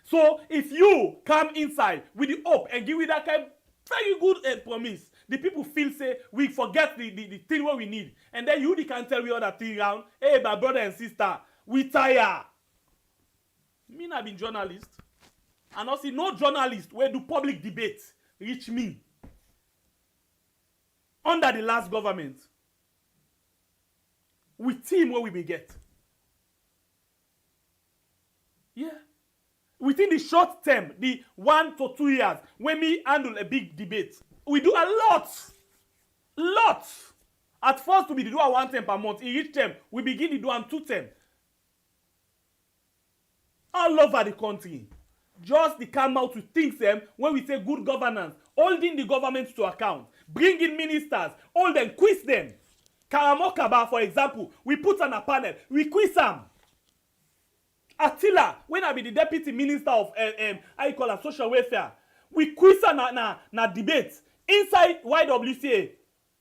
So if you come inside with the hope and give me that kind of very good promise, the people feel say we forget the thing what we need, and then you can tell me other thing around, hey my brother and sister, we tired. Me not been journalist. And also no journalist where do public debate reach me. Under the last government. With team where we may get. Yeah. Within the short term, the 1 to 2 years, when we handle a big debate, we do a lot. Lots. At first, we do a 1 term per month. In each term, we begin to do a 2 term. All over the country. Just the come out to think them when we say good governance, holding the government to account, bringing ministers, hold them, quiz them. Karamokaba, for example, we put on a panel, we quiz them. Attila, when I be the deputy minister of social welfare, we quiz na debate inside YWCA.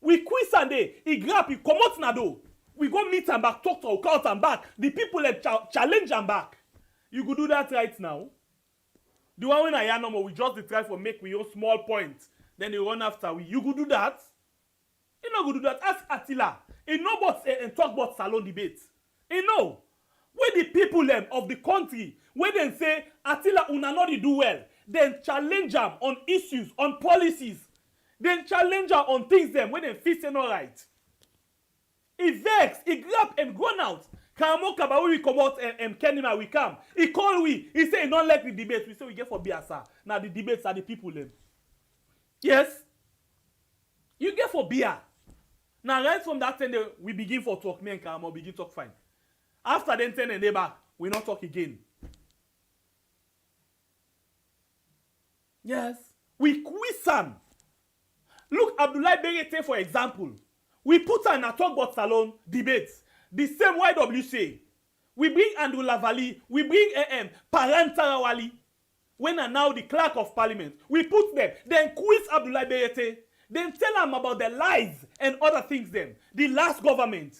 We quiz and he grab, he come out na do. We go meet and back, talk to our count and back. The people challenge and back. You could do that right now. The one when I hear no more, we just try for make we own small points. Then they run after we. You could do that. You know, go do that. Ask Attila. He know about talk about salon debates. He know. When the people of the country, when they say Attila una not do well, then challenge them on issues, on policies. Then challenge them on things them when they feel say not right. He vex, he grab and gone out. Kamo Kabawi we come out and Kenima we come. He call we. He say he don't like the debate. We say we get for Biasa. Now the debates are the people them. Yes. You get for beer. Now right from that time we begin for talk. Me and Kamo begin talk fine. After then 10 and they back, we not talk again. Yes. We quiz him. Look, Abdullah Berete, for example. We put her in a talk about salon debates. The same YWCA. We bring Andrew Lavali. We bring Parantarawali. When are now the clerk of parliament. We put them. Then quiz Abdullah Berete. Then tell them about the lies and other things them. The last government.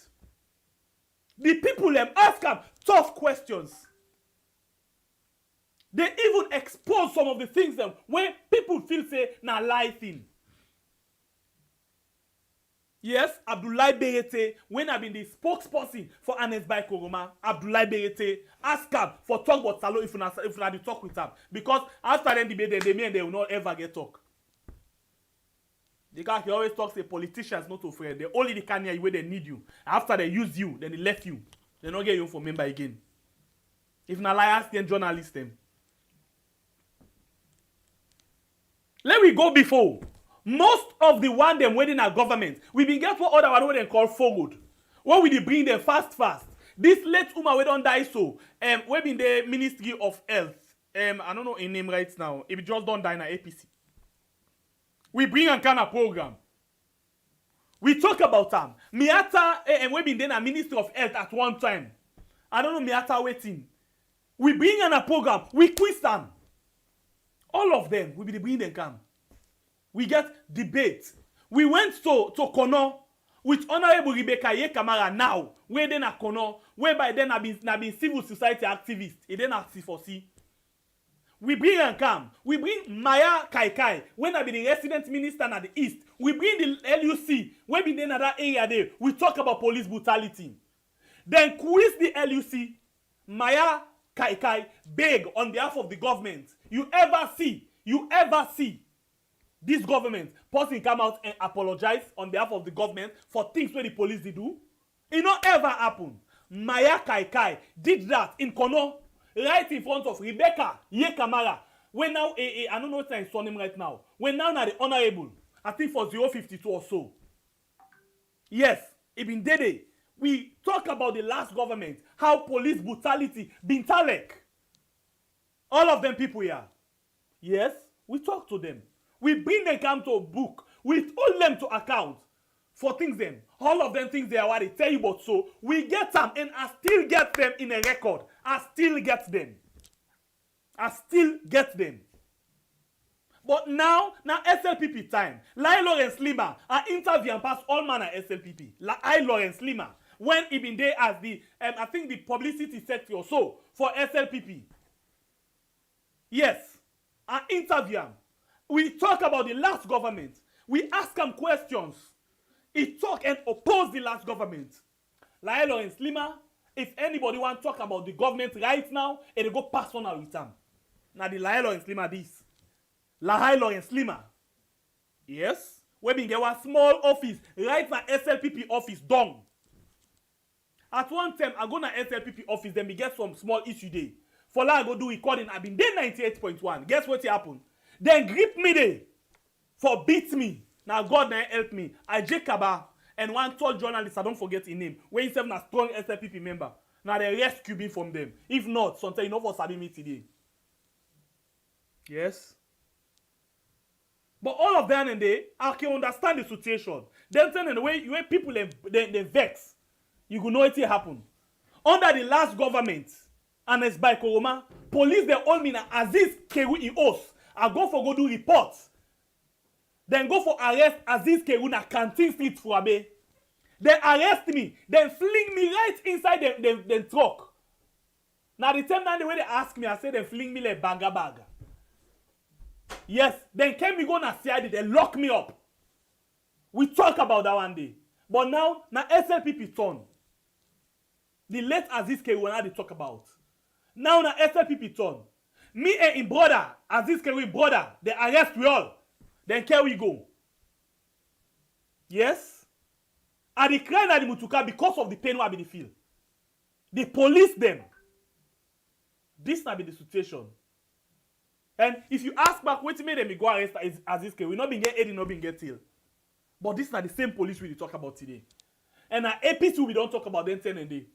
The people them ask them tough questions. They even expose some of the things them when people feel say na lie thing. Yes, Abdullah Berete, when I've been the spokesperson for Adebayor Koroma, Abdullah Berete, ask him for talk about Salo if you not talk with him. Because after then debate, they mean they will not ever get talk. Because he always talks to politicians not to afraid. They only the can hear where they need you. After they use you, then they left you. They don't get you for member again. If not lie, ask them journalists them. Let me go before. Most of the one them waiting at government, we been get for other one what they call forward. When we bring them fast. This late we don't die so. We been the Ministry of Health. I don't know in name right now. If it just don't die in a APC. We bring a kind of program. We talk about them. Miata and we been then a Ministry of Health at one time. I don't know Miata waiting. We bring in a program. We quiz them. All of them, we be bring them come. We get debate. We went to Kono with Honorable Rebecca Yekamara now, where then a Kono, whereby then have been civil society activists. It then ask for see. We bring and come. We bring Maya Kaikai, when I be the resident minister at the east. We bring the LUC, when we then another area there. We talk about police brutality. Then quiz the LUC, Maya Kaikai, beg on behalf of the government. You ever see this government person come out and apologize on behalf of the government for things where the police did do? It not ever happen. Maya Kaikai did that in Kono, right in front of Rebecca Yekamara. When now, I don't know what I'm saying right now. When now the honorable, I think for 052 or so. Yes, it been dead. We talk about the last government, how police brutality been talek. All of them people here. Yes, we talk to them. We bring them come to a book. We hold them to account for things them. All of them things they are what they tell you about. So we get them and I still get them in a record. I still get them. But now SLPP time. Lai Lawrence Lima, I interview and pass all man at SLPP. Lai Lawrence Lima. When he been there as the, I think the publicity secretary or so for SLPP. Yes, I interview him. We talk about the last government. We ask him questions. He talk and oppose the last government. Lai Lawrence Lima, if anybody want to talk about the government right now, it go personal with him. Now the Lai Lawrence Lima this. Lai Lawrence Lima. Yes, we been get one small office right now SLPP office done. At one time, I go to SLPP office, then we get some small issue there. For that, I go do recording. I've been there 98.1. Guess what happened? Then grip me there. For beat me. Now God now help me. I Kaba and one tall journalist, I don't forget his name. When he said a strong SLPP member. Now they rescue me from them. If not, sometimes you know for sabi me today. Yes. But all of them and they, I can understand the situation. Then in the way people they vex. You could know it happen. Under the last government, And it's by Koroma. Police, they hold me na Aziz Keru in Os. I go for go do reports. Then go for arrest Aziz Keru na Canteen Street for Abe. They arrest me. Then fling me right inside the truck. Now the time now the way they ask me, I say they fling me like banga. Yes. Then came me go na CID. They lock me up. We talk about that one day. But now SLPP turn. The late Aziz Keru now they talk about. Now SLPP turn. Me and him brother, Aziz Keru brother, they arrest we all. Then can we go? Yes? I decline at the Mutuka because of the pain I be feel. They police them. This not be the situation. And if you ask back, what made them go arrest Aziz Keru? We not been get aid, not been get till. But this is not the same police we talk about today. And now APC we don't talk about them 10 a day.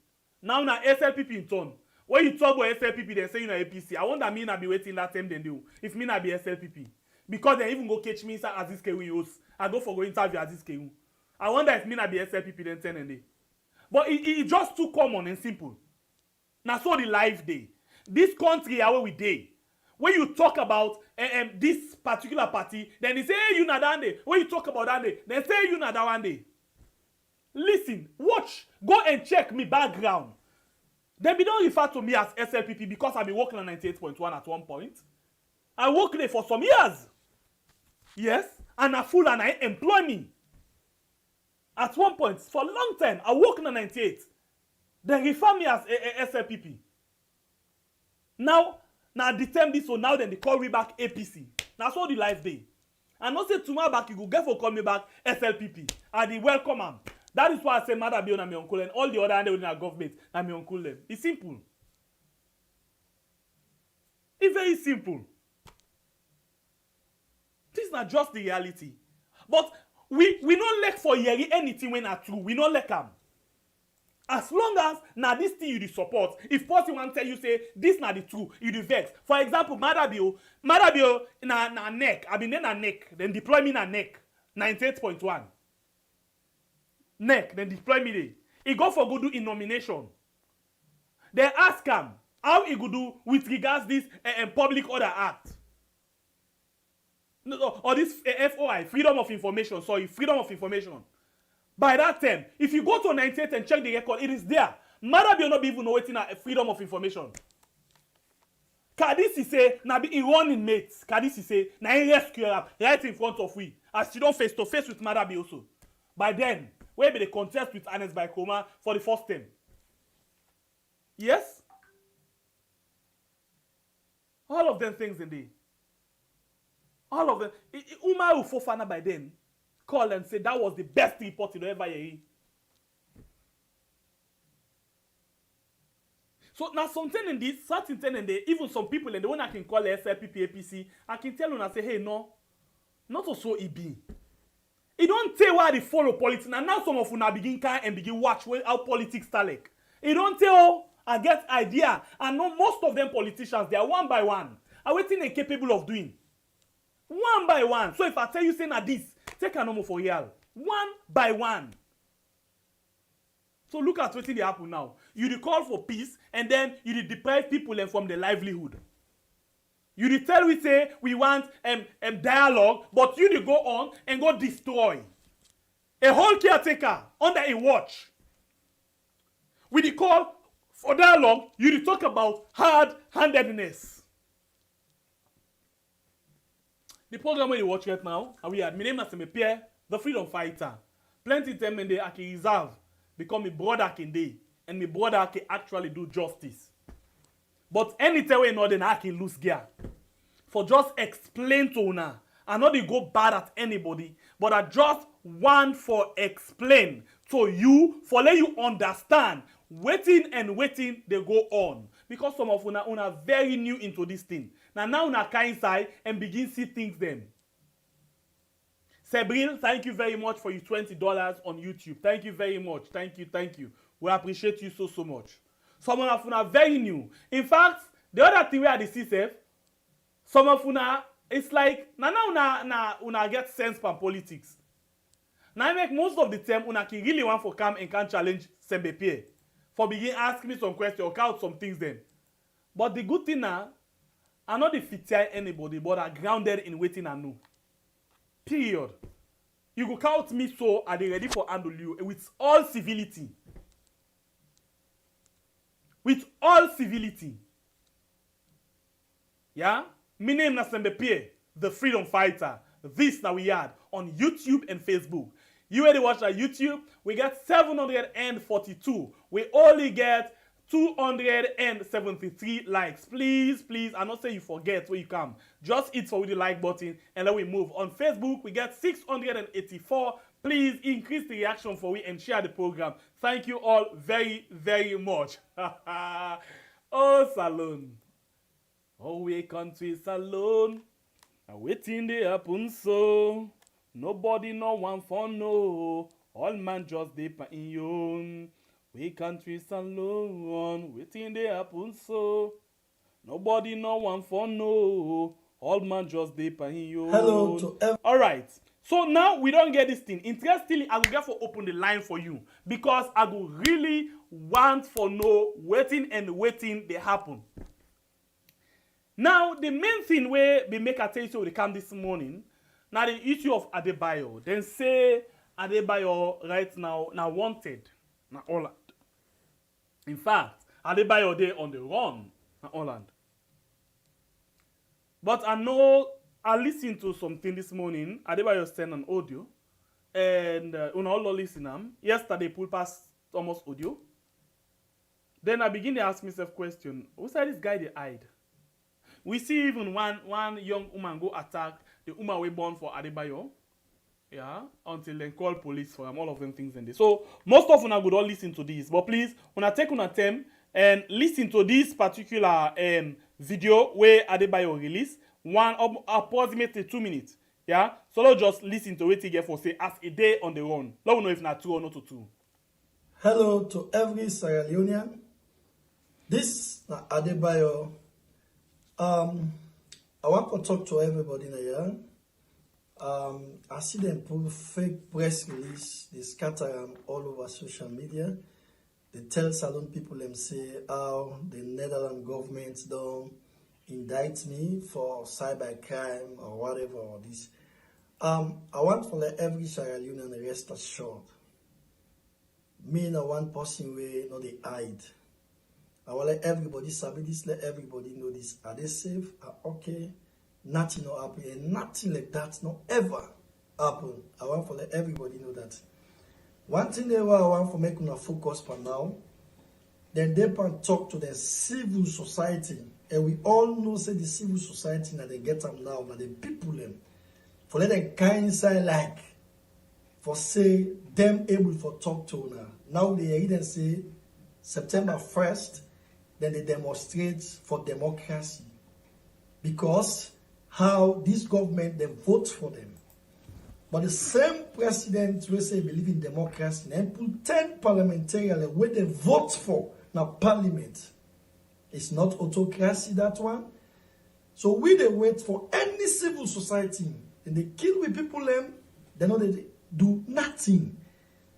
Now SLPP in turn. When you talk about SLPP, they say you know APC. I wonder me not be waiting that time then do. If me not be SLPP. Because they even go catch me inside Aziz Keru. I go for go interview Aziz Keru. I wonder if me not be SLPP then 10 a day. But it just too common and simple. Now so the life day. This country where we day. When you talk about this particular party, then they say, hey, you not that day. When you talk about that day, they say you not that one day. Listen, watch, go and check me background. Then we don't refer to me as SLPP because I've been working on 98.1 at one point. I worked there for some years. Yes, and a full and I employ me. At one point, for a long time, I worked on 98. They refer me as SLPP. Now the term this, so now then they call me back APC. Now so the life day. And not say tomorrow back you go get for call me back SLPP. And they welcome them. That is why I say Adebayor na my uncle and all the other under within our government na my uncle them. It's simple. It's very simple. This is not just the reality. But we don't like for hearing anything when not true. We don't like them. As long as now this thing you the support, if person want tell you say this not the true, you the vex. For example, Adebayor na neck. I been then na neck, then deploy me na neck. 98.1. Neck, then deploy me there. He go for go do in nomination. They ask him how he go do with regards this Public Order Act. No, or this FOI, Freedom of Information. Freedom of Information. By that time, if you go to 98 and check the record, it is there. Adebayor not be even know waiting at Freedom of Information. Kadisi say, na be in running mates. Kadisi say, na in rescue right in front of we. As she don't face to face with Adebayor also. By then, where be the contest with Adebayor for the first time? Yes? All of them things indeed. All of them. Umaru Fofana by then call and say that was the best report you ever hear. So now something in this, certain thing in there, even some people in the one I can call SLPP, APC, I can tell you and say, hey, no, not also it be. It don't tell why they follow politics. And now some of you now begin kind and begin watch how politics start like. It don't tell I get idea. And know most of them politicians, they are one by one. Are waiting they capable of doing. One by one. So if I tell you say na this, take a number for real. One by one. So look at what they happen now. You call for peace and then you deprive people from their livelihood. You tell we say we want dialogue, but you go on and go destroy a whole caretaker under a watch. We call for dialogue, you talk about hard-handedness. The program where you watch right now, and we had my name is Pierre, the freedom fighter. Plenty time in there I can reserve, become my brother can day, and my brother can actually do justice. But anytime we know then I can lose gear. For just explain to una. I know they go bad at anybody, but I just want for explain to you, for let you understand. Waiting they go on. Because some of una very new into this thing. Now una come inside and begin see things then. Sebril, thank you very much for your $20 on YouTube. Thank you very much. Thank you. We appreciate you so much. Some of una very new. In fact, the other thing we are the CSF, some of una, it's like, now una get sense from politics. Now I make most of the time, una can really want for come and can challenge Sembe Pierre. For begin asking me some questions or count some things then. But the good thing now, I not the fit anybody, but are grounded in waiting and know. Period. You go count me so are they ready for handle you with all civility. With all civility. Yeah? My name na Sembe, the freedom fighter. This now we had on YouTube and Facebook. You already watch on YouTube. We get 742. We only get 273 likes. Please, please, I not say you forget where you come. Just hit for the like button and then we move. On Facebook, we get 684. Please increase the reaction for we and share the program. Thank you all very, very much. Oh, Salon. Oh, we country Salon. Waiting they happen so. Nobody no one for no. All man just deep in you. We country Salon. Waiting they happen so. Nobody no one for no. All man just deep in you. Hello to everyone. All right. So now we don't get this thing. Interestingly, I will get for open the line for you because I will really want for no waiting and waiting they happen. Now the main thing where they make attention they come this morning, now the issue of Adebayor. Then say Adebayor right now wanted na Holland. In fact, Adebayor they on the run na Holland. But I know I listened to something this morning. Adebayor sent an audio, and when all listen them yesterday, pulled past almost audio. Then I begin to ask myself question: who said this guy they hide? We see even one young woman go attack the woman we born for Adebayor, yeah, until they call police for him. All of them things in this. So most of you would all listen to this, but please, when I take on time and listen to this particular video where Adebayor released. One approximately 2 minutes. Yeah? So let's just listen to what he get for say as a day on the run. Let me know if not true or not true. Hello to every Sierra Leonean. This is Adebayor. I want to talk to everybody here. I see them put fake press release, they scatter them all over social media. They tell Salon people them say how the Netherlands government don't indict me for cybercrime or whatever or this. I want to let every Sierra Leonean rest assured. Me no one person way no they hide. I want let everybody sabi this, let everybody know this. Are they safe? Are okay? Nothing no happen. And nothing like that no ever happen. I want to let everybody know that. One thing I want to make una focus for now, then they can talk to the civil society. And we all know say the civil society that they get them now, but the people them for let them kind side like for say them able for talk to now. Now they even say September 1st, then they demonstrate for democracy. Because how this government they vote for them. But the same president will say believe in democracy and put 10 parliamentarians where they vote for now parliament. It's not autocracy, that one. So we they wait for any civil society. And they kill with people them, they know they do nothing.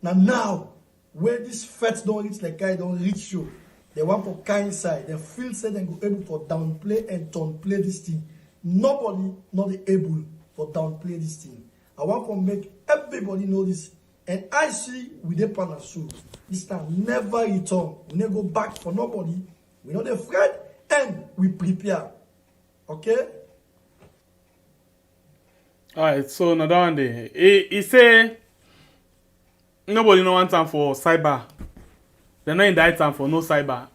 Now, where this fat don't reach, the guy don't reach you, they want for kind side. They feel say they go able for downplay and downplay this thing. Nobody not able for downplay this thing. I want to make everybody know this. And I see with the partner soon. This time never return. We never go back for nobody. We not afraid and we prepare. Okay? Alright, so another one day. He say nobody no want time for cyber. They no indict time for no cyber.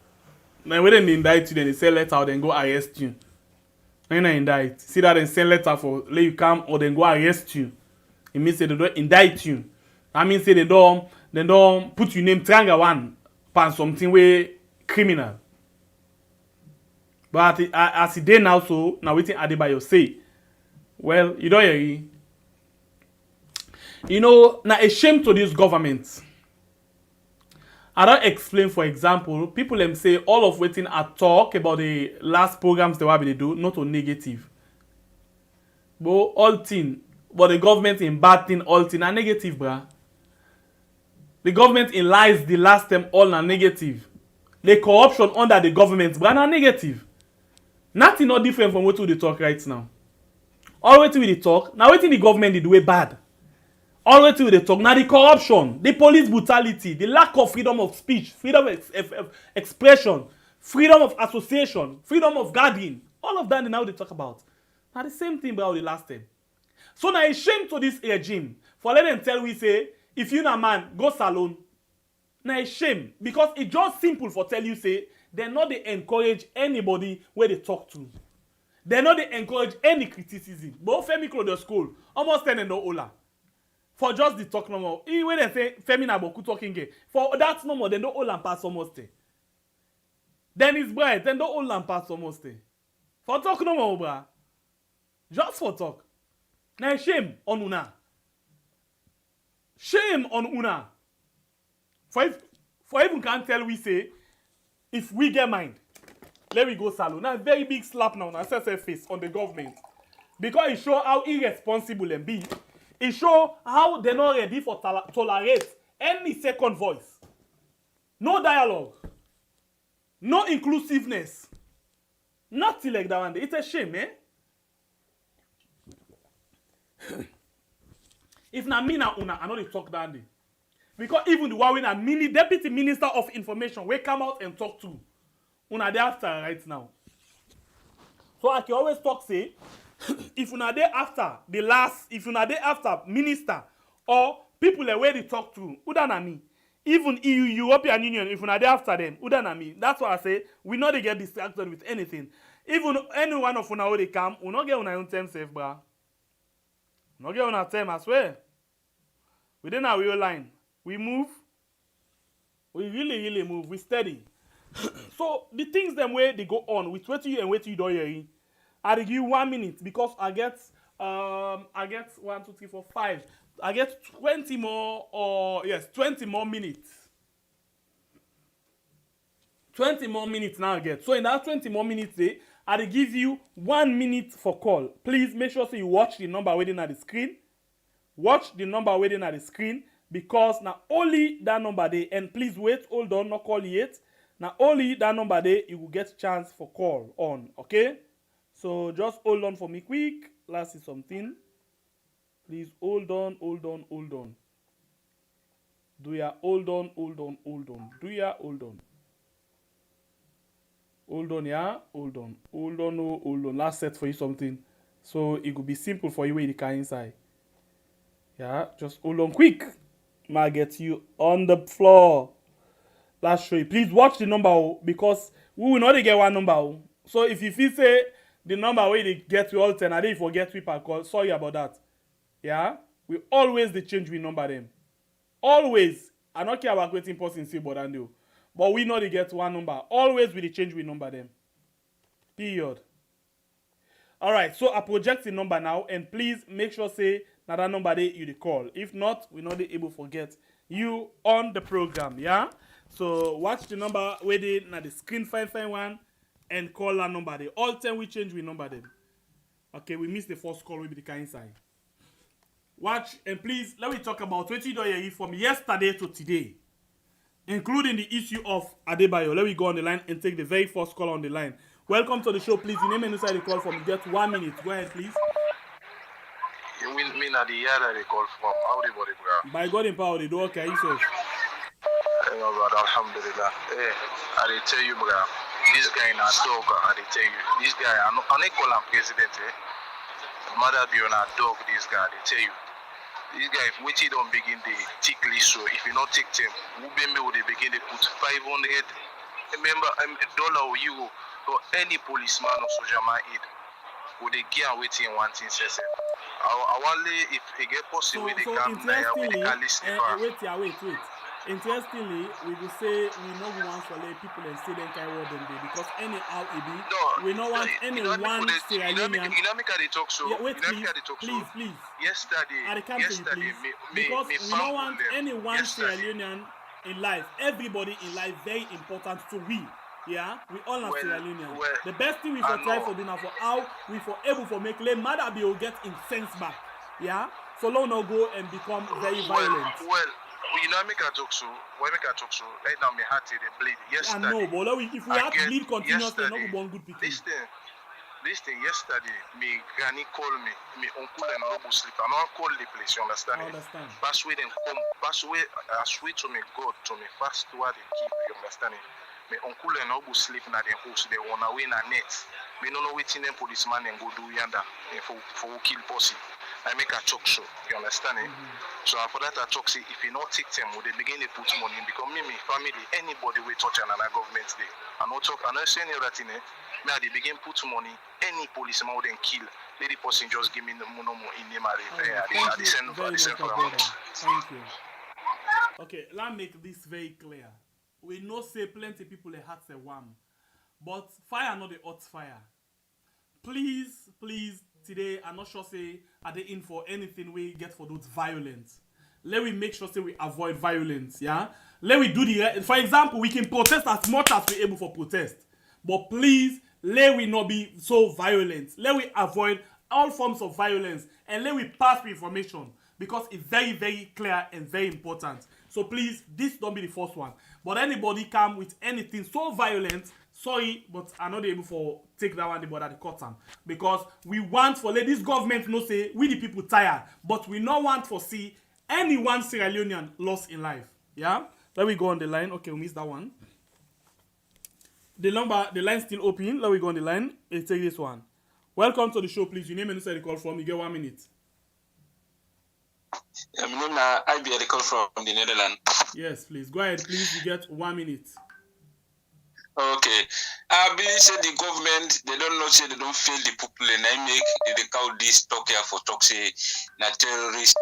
Then when they indict you, then they send letter, then go arrest you. Then they indict. See that then send letter for let you come or then go arrest you. It means say they don't indict you. That means say they don't put your name triangle one pan something way criminal. But as it day now, so now waiting Adebayor say, well, you don't hear. You know, now a shame to this government. I don't explain, for example, people them say all of waiting I talk about the last programs they were do, not on negative. But all thing, but the government in bad thing, all thing are negative, bruh. The government in lies the last time all are negative. The corruption under the government, bruh, are negative. Nothing not different from what we dey talk right now. All wetin we dey talk, now wetin the government dey do way bad. All wetin we dey talk, now the corruption, the police brutality, the lack of freedom of speech, freedom of expression, freedom of association, freedom of gathering. All of that now they talk about. Now the same thing about the last time. So now it's shame to this regime for let them tell we say, if you na man, go salon. Now it's shame because it's just simple for tell you say, they not they encourage anybody where they talk to. They not they encourage any criticism. But Femi Clothes school, almost 10 and no ola. For just the talk no more. Even when they say Femi na boku talking gay. For that no more, they don't all and pass almost there. Then it's bright, then don't all and pass almost there. For talk no more, bra. Just for talk. Now shame on una. Shame on una. For even can't tell we say, if we get mind, let me go salon. Now very big slap now on our face on the government. Because it show how irresponsible and be. It show how they're not ready for tolerate any second voice. No dialogue. No inclusiveness. Nothing like that one day. It's a shame, eh? If na me na una, I know they talk that day. Because even the one when a deputy minister of information will come out and talk to una dey after right now. So I can always talk say, if una dey after the last, if una dey after minister or people where they talk to, uda na me. Even EU, European Union, if una dey after them, uda na me. That's why I say we not dey get distracted with anything. Even any one of una where they come, we not get una own time safe, bra. Not get una time, I swear. Within our real line, we move. We really move. We steady. So the things them way they go on with what you and what you don't hear. I give you 1 minute because I get 1, 2, 3, 4, 5. I get 20 more or yes, 20 more minutes. 20 more minutes now I get. So in that 20 more minutes, I give you 1 minute for call. Please make sure so you watch the number waiting at the screen. Watch the number waiting at the screen because now only that number there. And please wait, hold on, not call yet. Now only that number there you will get chance for call on. Okay? So just hold on for me quick. Let's see something. Please hold on. Do ya hold on. Do ya hold on. Hold on, yeah? Hold on. Last set for you something. So it could be simple for you with the car inside. Yeah, just hold on quick. Might get you on the floor. Let's show you. Please watch the number because we will not get one number. So if you feel say the number where they get you all 10, I didn't forget people call. Sorry about that. Yeah, we always the change we number them. Always. I don't care about waiting person say but I do. But we know they get one number. Always we the change we number them. Period. Alright, so I project the number now and please make sure say that number there you the call. If not, we're not able to forget you on the program, yeah? So watch the number where they na the screen find one and call that number there. All 10 we change we number them. Okay, we missed the first call, we be the kind inside. Watch and please let me talk about what you do from yesterday to today. Including the issue of Adebayor. Let me go on the line and take the very first call on the line. Welcome to the show, please. Your name and inside the call from get 1 minute. Go ahead, please. You mean at the year that they call from everybody, bro? By God in power, they do okay, you say. No, brother, alhamdulillah. Hey, I tell you, bro, this guy in a dog, I tell you, this guy, I don't call him president, Mother be on a dog, this guy, they tell you. This guy, if which he don't begin the tick list, so if you not take them, would they begin to put 500, remember, $1 or euro, or any policeman or soldier man aid, would they get waiting one thing, says it. I want if they get possible, they come there, we can listen. Wait. Interestingly, we will say we no want to let people and say them kind of them day because anyhow it be. No, we don't want anyone Sierra Leonean. You know me can they talk so. Yeah, wait, please. Yesterday, because we don't want anyone Sierra Leonean in life. Everybody in life very important to we. Yeah, we all are Sierra Leonean. The best thing we for try for dinner for how we for able for make let mother be will get incensed back. Yeah, so long no go and become very violent. You know, make a talk so. Right now, my heart is bleeding. Yesterday, I know, but if we have to bleed continuously, not going good people. Listen, this thing yesterday, me granny called me, me uncle and Robo sleep. I don't call the place, you understand? I understand. Pass away them come, pass away, sweet to me God, to me fast to what they keep, you understand? Me uncle and Robo sleep na the house, they wanna win a net. Me no know waiting them policeman and go do yanda for kill pussy. I make a talk show, you understand? So after that I talk say if you not take them, they begin to put money because me, family, anybody we touch another government day. I not talk, I not say any other thing. Now they begin put money, any policeman would then kill. Let the person just give me the money in name of Thank you. Okay, let's make this very clear. We know say plenty people they hearts a warm, but fire not the hot fire. Please, today I'm not sure say are they in for anything we get for those violence. Let we make sure say we avoid violence, yeah. Let we do for example, we can protest as much as we're able for protest, but please let we not be so violent. Let we avoid all forms of violence and let we pass with information because it's very, very clear and very important. So please, this don't be the first one. But anybody come with anything so violent, sorry, but I'm not able for take that one about the cut time. Because we want for let this government know say we the people tired, but we not want for see anyone Sierra Leonean lost in life. Yeah? Let me go on the line. Okay, we missed that one. The line still open. Let me go on the line. Let's take this one. Welcome to the show, please. Your name and who the call from. You get 1 minute. My name is Adebayor, call from the Netherlands. Yes, please. Go ahead, please. You get 1 minute. Okay. I believe say the government, they don't know say they don't fail the people and I make they call this talk here for talk say na terrorist,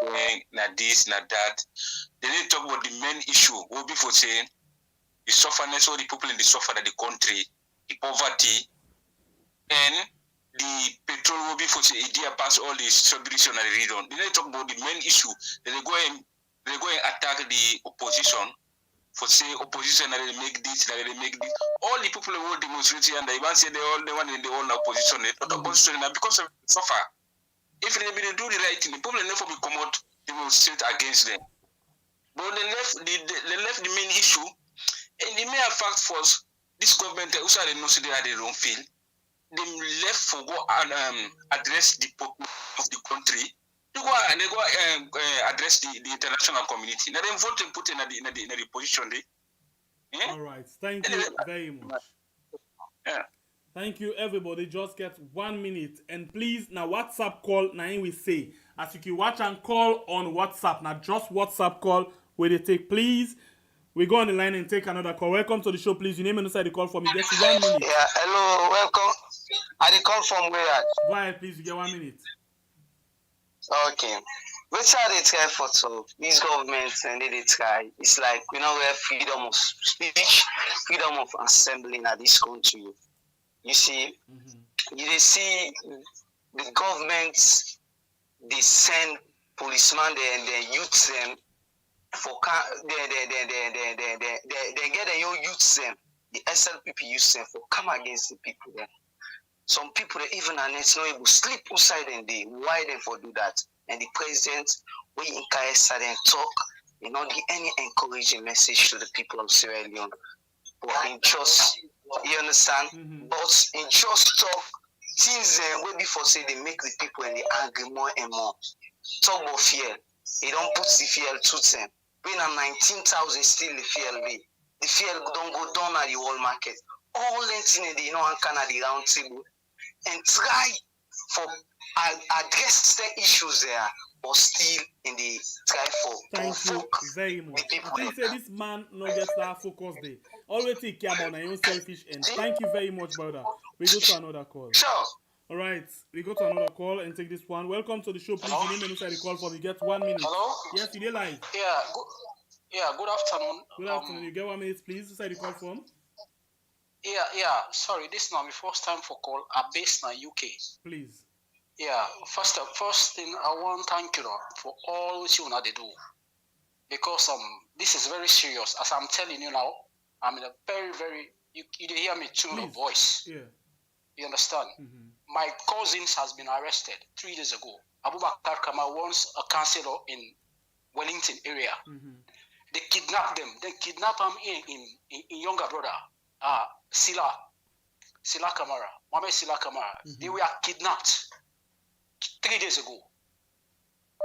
na this, na that. They need to talk about the main issue. What before saying the sufferness of the people in the suffer of the country, the poverty, and the petrol will be for say idea pass all the subdivision and the region. They need to talk about the main issue. They go and attack the opposition for say opposition that they make this, that they make this. All the people who demonstrate and they even say they all the one in the own opposition, they not opposition because of suffer. If they do the right thing, the people never be come out demonstrate against them. But they left the main issue. And the main fact was this government also they know they don't feel. They left for go and address the people of the country. They go address the international community. Now they vote and put in the position there. Yeah? All right. Thank you very much. Yeah. Thank you, everybody. Just get 1 minute. And please, now WhatsApp call, now we say. As you can watch and call on WhatsApp. Now just WhatsApp call where they take, please. We go on the line and take another call. Welcome to the show, please. Your name and inside the call for me. Get 1 minute. Yeah, hello, welcome. I did call from where? Go ahead, please. You get 1 minute. Okay. Which are they try for so these governments and they try? It's like we know we have freedom of speech, freedom of assembly in this country. You see, you see the governments they send policemen there and they youth them for they get a youth them, the SLPP youth them for come against the people there. Some people that even are not able to sleep outside and they why they for do that. And the president we encourage and talk, you know, give any encouraging message to the people of Sierra Leone. But in just you understand? But in just talk things way before say they make the people and they angry more and more. Talk about fear. They don't put the fear to them. When I'm 19,000 still the fear be. The fear don't go down at the whole market. All that thing they know and can at the round table and try for address the issues there, but still in the try for. Thank you very much. I think say this man no get that focus there. Always take care about your own selfish end. Thank you very much, brother. We go to another call. Sure. All right, we go to another call and take this one. Welcome to the show. Please, your name and inside the call for me. Get 1 minute. Hello? Yes, you live. Yeah, good afternoon. Good afternoon. You get 1 minute, please. Inside the call from. Yeah. Sorry, this is not my first time for call. I'm based in UK. Please. Yeah, first thing I want to thank you for all what you know they do. Because this is very serious. As I'm telling you now, I'm in a very, very you hear me through the voice. Yeah. You understand? My cousins has been arrested 3 days ago. Abubakar Kama once a councillor in Wellington area. They kidnapped them. They kidnapped him in younger brother, Sila. Sila Kamara, Mohamed Sila Kamara, they were kidnapped 3 days ago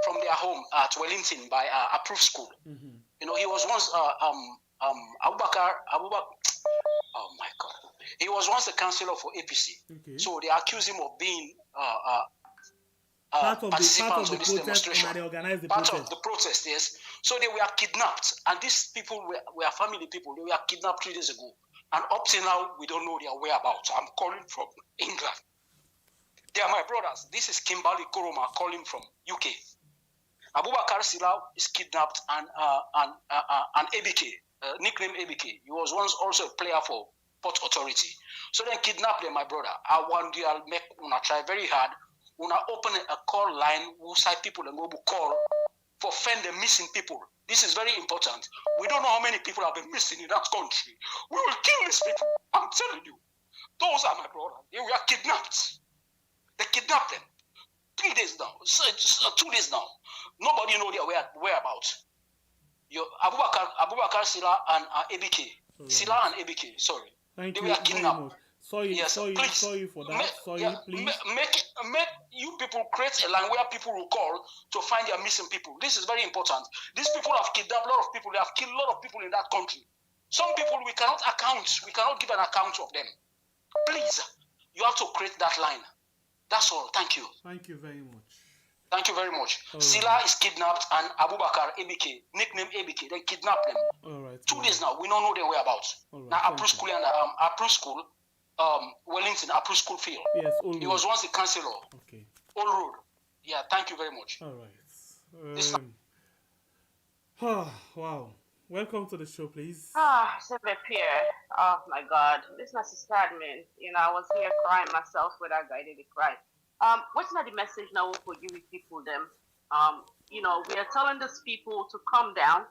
from their home at Wellington by Approved School. You know, he was once Abubakar. Oh my God! He was once the councillor for APC. So they accuse him of being part of the demonstration. protest, they organized the part protest. of the protest, yes. So they were kidnapped, and these people were family people. They were kidnapped 3 days ago, and up till now we don't know their whereabouts. I'm calling from England. They are my brothers. This is Kimberly Koroma calling from UK. Abubakar Sila is kidnapped, and ABK, nickname ABK. He was once also a player for Port Authority. So then kidnap them, my brother. I want you to make una try very hard. Una open a call line, who side people and go to call for find the missing people. This is very important. We don't know how many people have been missing in that country. We will kill these people. I'm telling you. Those are my brothers. They were kidnapped. They kidnapped them. 3 days now. So it's 2 days now. Nobody know their whereabouts. Abubakar Sila and ABK. Sila and ABK, sorry. Thank they you were very kidnapped. much. Sorry for that. Please. Make you people create a line where people will call to find their missing people. This is very important. These people have kidnapped a lot of people. They have killed a lot of people in that country. Some people we cannot account. We cannot give an account of them. Please, you have to create that line. That's all. Thank you. Thank you very much. Thank you very much. Sila is kidnapped, and Abubakar, ABK, nickname ABK, they kidnapped them. All right. 2 days now. We don't know their whereabouts. Right, now, Approved School and Wellington, Approved School field. Yes, he was once the councillor. Okay. Old Road. Yeah, thank you very much. All right. Wow. Welcome to the show, please. Civic here. Oh my God, this is sad, man. You know, I was here crying myself when that guy did the cry. What's not the message now for you with people them? You know, we are telling these people to calm down,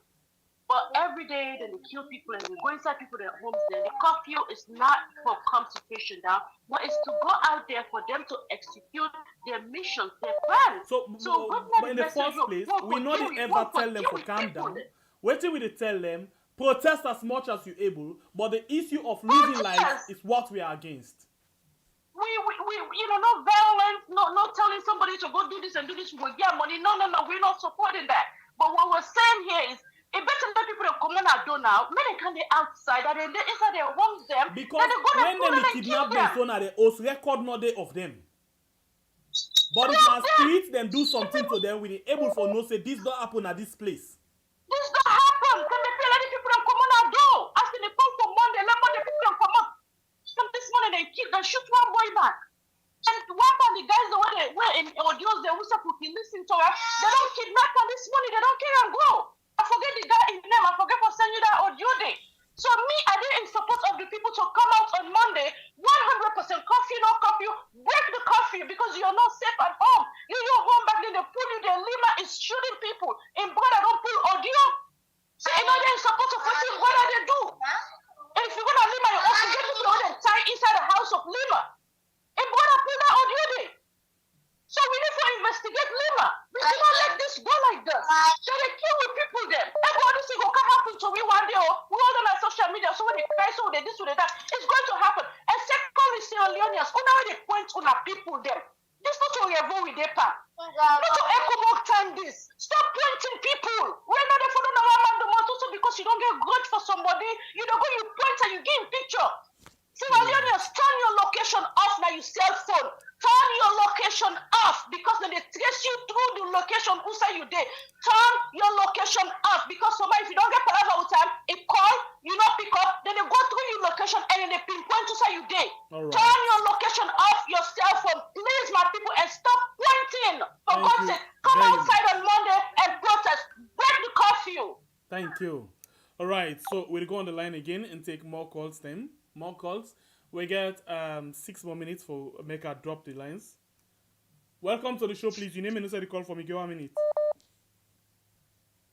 but every day then they kill people and they go inside people their homes. Then the curfew is not for calm situation down, but it's to go out there for them to execute their missions, their plans. But in the first place, we not ever tell them to calm down. Wait till we tell them protest as much as you're able, but the issue of losing lives is what we are against. We you know, no violence, no telling somebody to go do this and do this with their money. No, we're not supporting that. But what we're saying here is, it better let people come on and do now. Many can be outside, and then inside their homes them. Because when they kidnap them, so now they also record no day of them. But if our streets then do something to them, we able for no say this don't happen at this place. This don't happen. Can they let people come on and do? After they come for Monday, let Monday people come up. Some this morning they kill, they shoot one boy back. And one of the guys that were in audios, they were supposed to listen to her. They don't kidnap her this morning. They don't care and go. I forget the guy his name. I forget for sending you that audio day. So me, I did in support of the people to come out on Monday. 100% curfew, no curfew. Break the curfew because you're not safe at home. You're home back then. They pull you. The Lima is shooting people. In brother don't pull audio. So you know they're in support of what they do. And if you're gonna Lima, you also get people that tie inside the house of Lima. And brother pull that audio day. So we need to investigate Lima. We cannot let this go like this. So they kill with people then. Everybody say what can happen to me one day, or we all on our social media, so when they cry, so they this, so they that, it's going to happen. And secondly, say on Leone, now they point on our people there. This not to revolt with their part. Not to echo more time this. Stop pointing people. We're not there for the man the month also because you don't get good for somebody. You don't go, you point and you give picture. Sierra Leoneans, turn your location off now, your cell phone. Turn your location off because when they trace you through the location who say you did. Turn your location off because somebody, if you don't get palaver with time, it call, you not pick up, then they go through your location and then they pinpoint to say you did. Right. Turn your location off your cell phone, please, my people, and stop pointing. For God's sake, come outside on Monday and protest. Break the curfew. Thank you. All right, so we'll go on the line again and take more calls then. More calls. We get 6 more minutes for make her drop the lines. Welcome to the show, please. Your name and answer the call for me. Give 1 minute.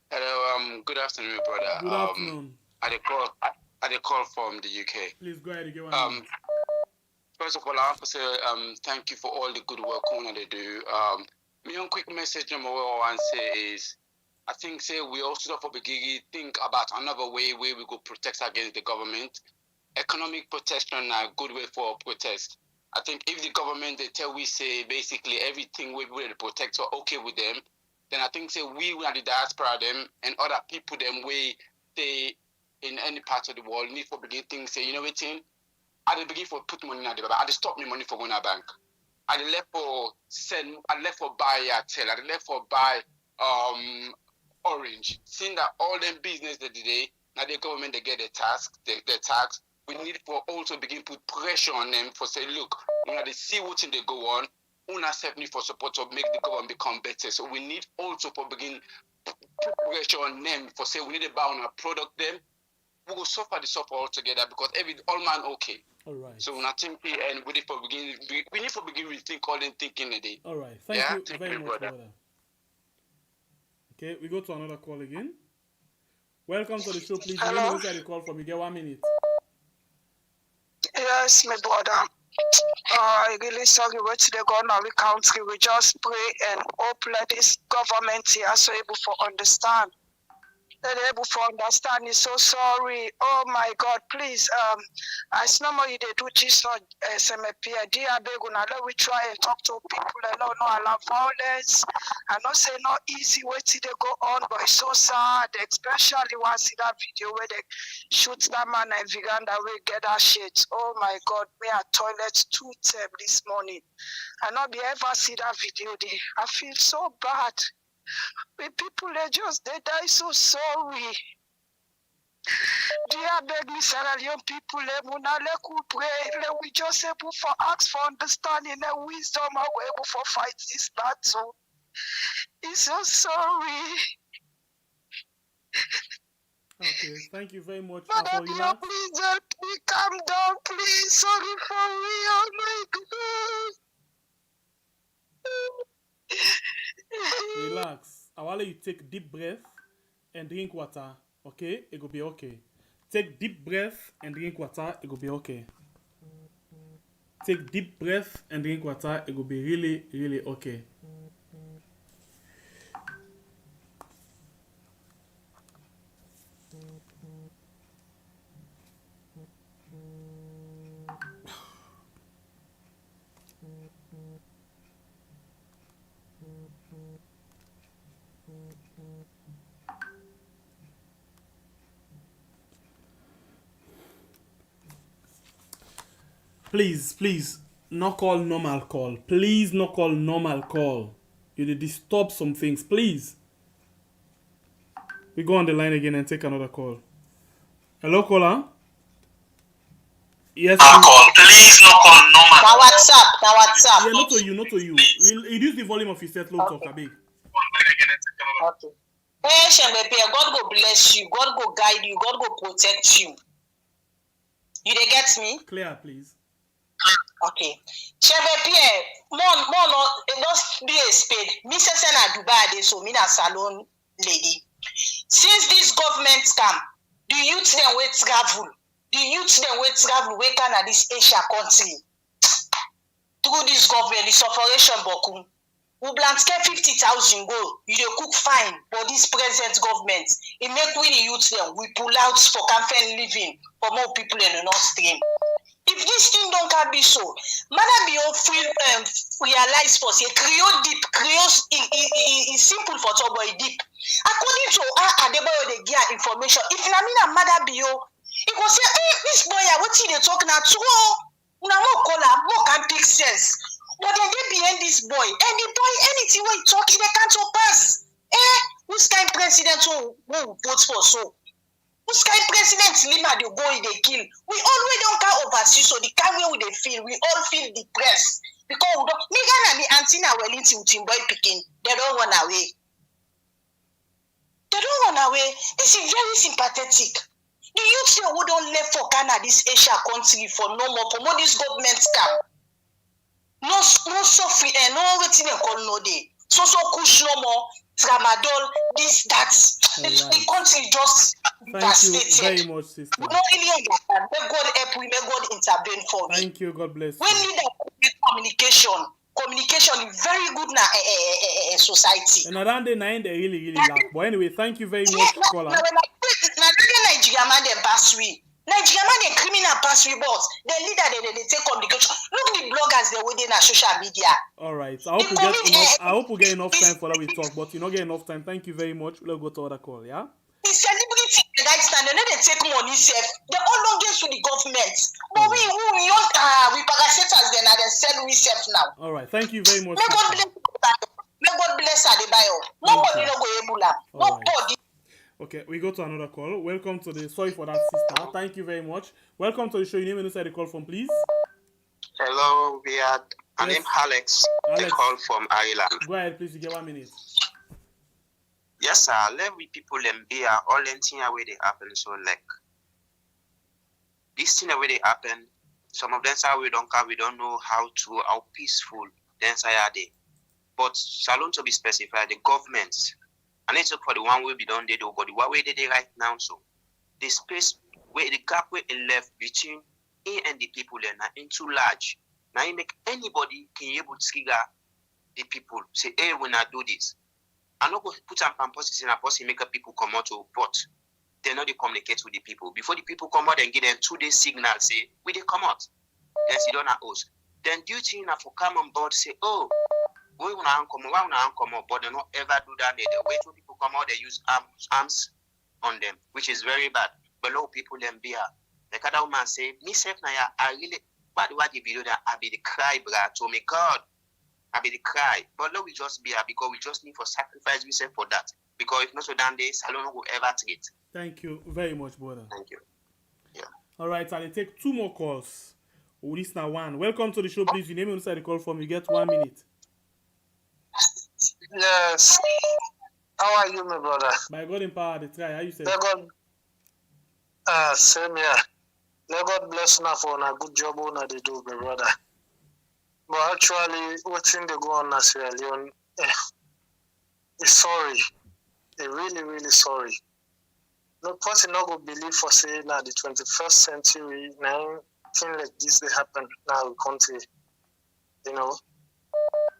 Hello, good afternoon, brother. Good afternoon. I call from the UK. Please go ahead and give 1 minute. First of all, I have to say thank you for all the good work on they do. Me one quick message number 1 say is I think say we also for Begigi think about another way where we go protect against the government. economic protection are a good way for protest. I think if the government they tell we say basically everything we will protect are okay with them, then I think say we are the diaspora them and other people them we they in any part of the world need for begin things say, you know what thing? I begin for put money in the bank, I stop me money for going to bank. I left for send I left for buy Airtel, I left for buy Orange. Seeing that all them business that today, now the government they get their tax, we need for also begin put pressure on them for say, look, when they see what thing they go on, una self need for support to make the government become better. So we need also for begin put pressure on them for say we need to buy on a product them. We will suffer all together because all man okay. All right. So when I think and we need for begin rethink all them thinking a day. All right. Thank you very much, brother. Okay, we go to another call again. Welcome to the show, please. You know where you call from. You get 1 minute. Yes, my brother. I really sorry what they go on our country. We just pray and hope that this government here so able to understand. They're able to understand. It's so sorry. Oh my God, please. As normally they do this on SMP. We try and talk to people that don't allow violence. I not say not easy way to they go on, but it's so sad. Especially when I see that video where they shoot that man in Viganda, we get that shit. Oh my God, me at toilet 2 times this morning. I not be ever see that video there. I feel so bad. The people they die so sorry. Dear beg me, Sierra Leone people, we just able for ask for understanding and wisdom and we able for fight this battle. It's so sorry. Okay, thank you very much. Madam, please help me calm down, please. Sorry for me, oh my God. Relax. I want you to take deep breath and drink water. Okay? It will be okay. Take deep breath and drink water. It will be okay. Take deep breath and drink water. It will be really, really okay. Please, not call normal call. Please, not call normal call. You disturb some things, please. We go on the line again and take another call. Hello, caller? Yes. Call. Please, not call normal. Now WhatsApp. Yeah, not to you. Reduce the volume of your set low talk a bit. Okay. Hey, Shembe, God go bless you. God go guide you. God go protect you. You dey get me? Clear, please. Okay. Shembe Pierre, more don't be a spade. Me say na Dubai so me na salon lady. Since this government come, the youth them wey travel. We can at this Asia country. Through this government, the sufferation boku. We plant 50,000 go. You dey cook fine, but this present government, it make we the youth them we pull out for campaign living for more people in the North Stream. If this thing don't can be so, Madam Bio realize for say Creole deep, Creole is simple for to boy deep. According to Adebayor they get information. If na me na Madam Bio, it go say, this boy, what he they talk now true. Una more color, more can pick sense. But then they behind this boy, and the boy anything when he talk, they can't pass. Who's kind president who votes for so? Who's kind president Lima they go in they kill? We always don't come overseas, so the kind way they feel, we all feel depressed. Because we don't Megan and the auntie now Wellington with boy picking, they don't run away. This is very sympathetic. The youth who don't left for Canada, this Asia country for no more, for more this government scam. No suffering and no waiting and call no day. So kush no more, tramadol, this, that. The country just Thank you very much, sister. We don't really understand. May God help we, may God intervene for me. Thank you, God bless you. We need communication. Communication is very good in a society. And around the 9 they really lack. But anyway, thank you very much, caller. Nigeria man they pass we. Nigeria man a criminal pass reports. The leader they take communication. Look the bloggers they within our social media. All right. I hope we get enough time for that we talk, but you not get enough time. Thank you very much. We'll go to other call, yeah? The celebrity right stand, they take money safe. They all don't get to the government. But we parasitas then and they sell we safe now. All right. Thank you very much. May God bless Adebayor. Nobody no go Ebola. Nobody. Okay, we go to another call. Welcome to the... Sorry for that, sister. Thank you very much. Welcome to the show. Your name and inside the call from, please. Hello, my name Alex. The call from Ireland. Go ahead, please. You get 1 minute. Yes, sir. Let we people be all anything where they happen. So, like, this thing where they happen, some of them say we don't know how peaceful then say are they. But, salon to be specified, the governments, and it's for the one way we don't do, but the one way they right now, so the space where the gap where it left between A and the people then are too large. Now you make anybody can able to trigger the people. Say, hey, when I do this, I'm not going to put some purposes in a post and make people come out, but they know they communicate with the people. Before the people come out and give them 2 days signal, say, we they come out. Then you don't have us. Then do you think for come on board, say, oh, why would I come out? But they don't ever do that. They wait till people come out, they use arms on them, which is very bad. Below people them be like other woman say, me self now I really bad what you below that I be the cry, brother. To me God, I be the cry. But now we just be because we just need for sacrifice we say for that. Because if not so damn days, I don't know who ever treat. Thank you very much, brother. Thank you. Yeah. All right, I'll take 2 more calls. Oh, this now one. Welcome to the show, please. Your name inside the call from. You get 1 minute. Yes. How are you, my brother? By God in power, the try. How you say? Let God, same here. Let God bless now for a good job on they do, my brother. But actually, what's in the go on in Sierra Leone? Is sorry. They're really, really sorry. No person not go believe for saying now the 21st century, now things like this they happen now in country. You know.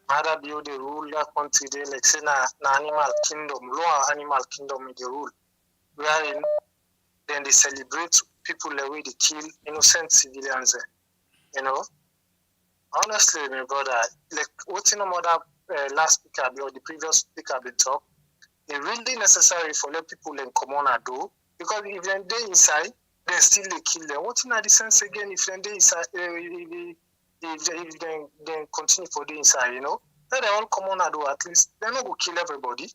Other build the rule that country they like say na animal kingdom, lower animal kingdom in the rule. Wherein then they celebrate people the way they kill innocent civilians. You know? Honestly, my brother, like what's in another last speaker or the previous speaker been talk, it's really necessary for let people then come on and do because if they inside, then still they kill them. What's in the sense again if they inside if they continue for the inside, you know, then they all come on and do at least they're not gonna kill everybody.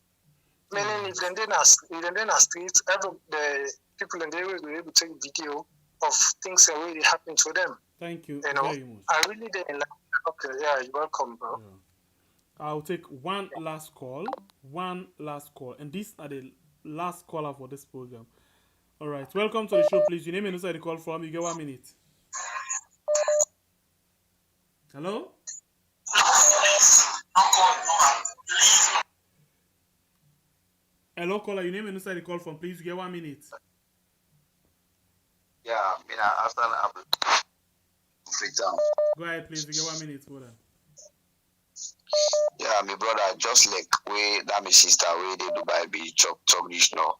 Meaning if then are streets, the people in there will be able to take video of things that really happen to them. Thank you. You know, very much. I really didn't like. Okay, yeah, you're welcome, bro. Yeah. I'll take one last call, and these are the last caller for this program. All right, welcome to the show, please. Your name and inside the call from. You get 1 minute. Hello? Hello, caller. Your name and inside the call from. Please, you get 1 minute. Yeah, after Go ahead, please. You get 1 minute. Hold on. Yeah, my brother, just like we that my sister we they Dubai be talk this now.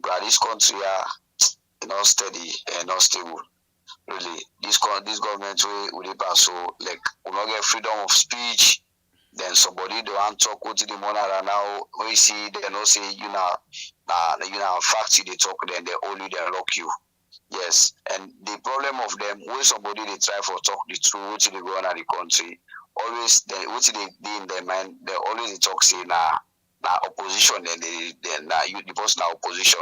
But this country not steady and not stable. Really, this government we pass so like we not get freedom of speech. Then somebody they want talk to the money and now we see they not say you know fact they talk then they only they lock you. Yes, and the problem of them when somebody they try for talk the truth which they go on the country. Always what they in their mind they always talk say na opposition then you the person opposition.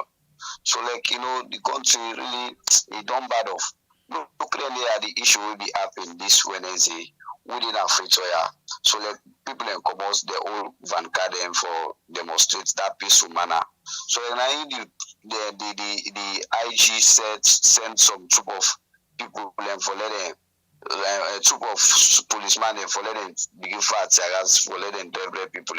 So like you know the country really it don't bad off. Look clearly at the issue will be happening this Wednesday within Africa. So like people in Comos they all vanguard them for demonstrate that peaceful manner. So then the IG sent some troop of people for letting a troop of policemen for letting begin fight for letting drive people.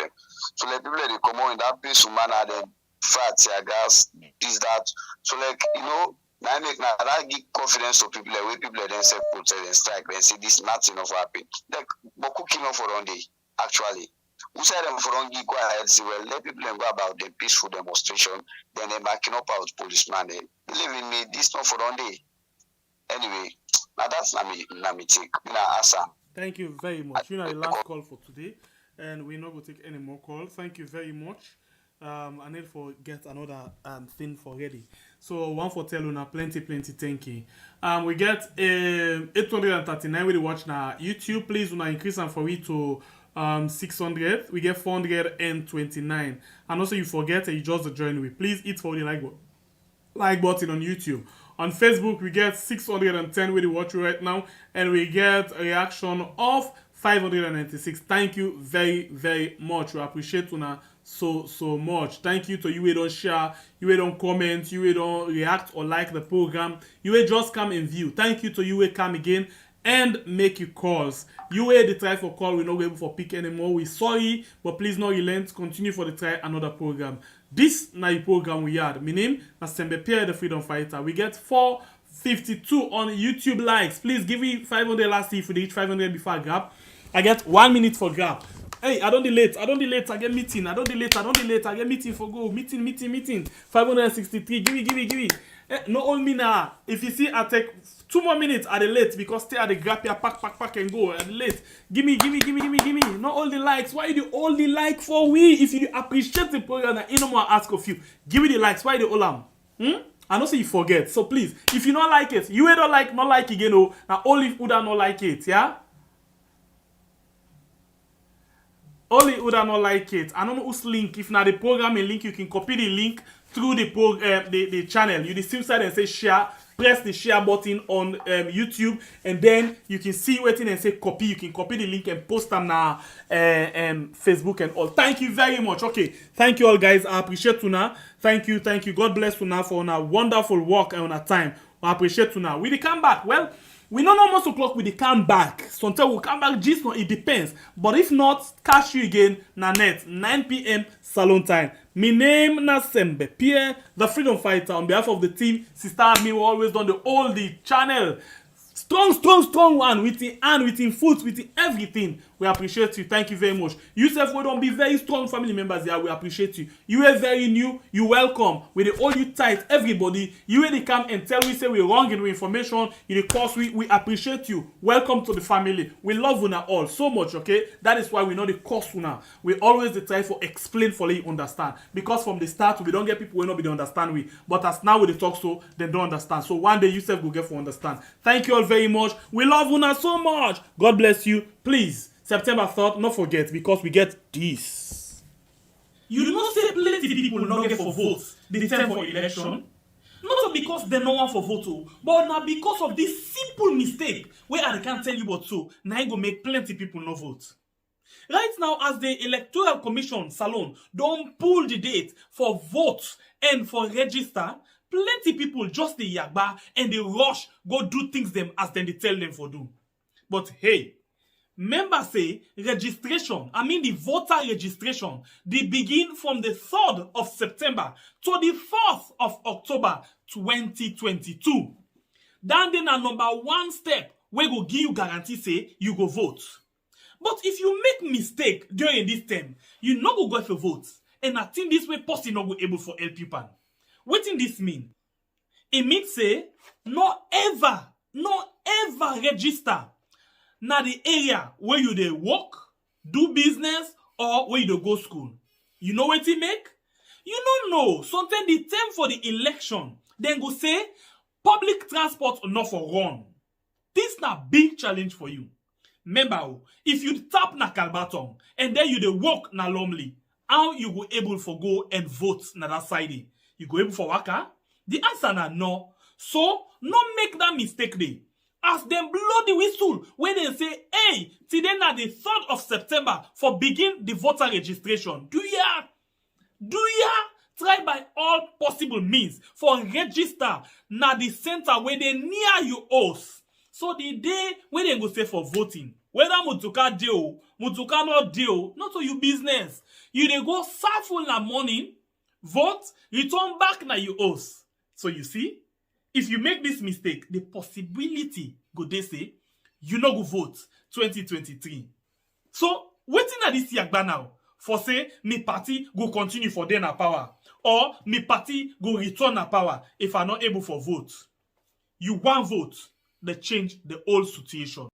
So like people they come on in that peaceful manner then fight gas this that. So like you know now make that give confidence to people where people then say protest and strike then say this nothing of happen. Like but cooking off for one day actually. Who said them for one go ahead say well let people go about the peaceful demonstration then they backing up out policemen. Believe in me, this not for one day. Anyway, now that's not me take. Thank you very much. You know the last call for today, and we're not going to take any more calls. Thank you very much. I need to get another thing for ready. So one for tell Una plenty thank you. We get 839 with the watch now YouTube. Please Una increase and for it to 600. We get 429. And also you forget you just join me. Please hit for the like button on YouTube. On Facebook we get 610 with the watch right now, and we get a reaction of 596. Thank you very much. We appreciate Una so much. Thank you to you who don't share, you who don't comment, you who don't react or like the program, you who just come and view. Thank you to you who come again and make your calls. You who they try for call, we're not able for pick anymore. We're sorry, but please not relent. Continue for the try another program. This na the program we had. My name is Adebayor, the freedom fighter. We get 452 on YouTube likes. Please give me 500 last year if we reach 500 before I grab. I get 1 minute for grab. Hey, I don't delete. I get meeting. I get meeting for go. Meeting. 563. Give me. No all me now. If you see, I take 2 more minutes at the late because stay at the grab here, pack and go at the late. Give me. Not all the likes. Why you do all the like for we? If you appreciate the program, I no more ask of you. Give me the likes. Why the all I know say you forget. So please, if you not like it, you don't like, not like again. Oh, now only who don't like it, yeah. Only who don't like it. I don't know who's link. If now the program a link, you can copy the link through the channel. You still side and say share. Press the share button on YouTube, and then you can see waiting and say copy. You can copy the link and post them now Facebook and all. Thank you very much. Okay, thank you all guys. I appreciate you now. Thank you. God bless you now for our wonderful work and our time. I appreciate you now. We come back. Well, we don't know almost o'clock we come back. Sometimes we'll come back just no, it depends. But if not, catch you again na net 9 p.m. Salon time. My name na Adebayor, the freedom fighter. On behalf of the team, sister and me, we always done the channel. Strong one with the hand, with the foot, with the everything. We appreciate you. Thank you very much. You self, we don't be very strong family members here. We appreciate you. You are very new. You welcome. We dey hold you tight, everybody. You really come and tell we say we're wrong in the information. You course we appreciate you. Welcome to the family. We love una all so much. Okay, that is why we know the course una. We always dey try for explain for you understand. Because from the start we don't get people who not be they understand we. But as now we dey talk so they don't understand. So one day you self will get for understand. Thank you all very much. We love una so much. God bless you. Please. September 3rd, not forget, because we get this. You know say plenty people not get for votes the time for election. Not because they no want for vote, but now because of this simple mistake where I can't tell you what so, now it go make plenty people no vote. Right now, as the Electoral Commission Salon don't pull the date for vote and for register, plenty people just the yagba and they rush go do things them as then they tell them for do. But hey, members say registration, the voter registration, they begin from the 3rd of September to the 4th of October 2022. Then a number 1 step we go give you guarantee say you go vote. But if you make mistake during this time, you not go for vote. And I think this way person not go able for help people. What in this mean? It means say no ever register na the area where you dey work, do business, or where you dey go school. You know what it make? You don't know. Sometimes the time for the election, then go say public transport not for run. This na big challenge for you. Remember, if you tap na Calbaton and then you dey work na Lumley, how you go able for go and vote na that side? You go able for waka? The answer na no. So, no make that mistake there. As them blow the whistle when they say, hey, today na the 3rd of September for begin the voter registration. Do ya try by all possible means for register na the center where they near you house. So the day when they go say for voting, whether mutuka deal, mutuka not deal, not to you business. You dey go serve na morning, vote, return back na you house. So you see, if you make this mistake, the possibility go they say you no go vote 2023. So waiting at this yagba now for say me party go continue for then a power or me party go return a power if I not able for vote. You want vote, they change the whole situation.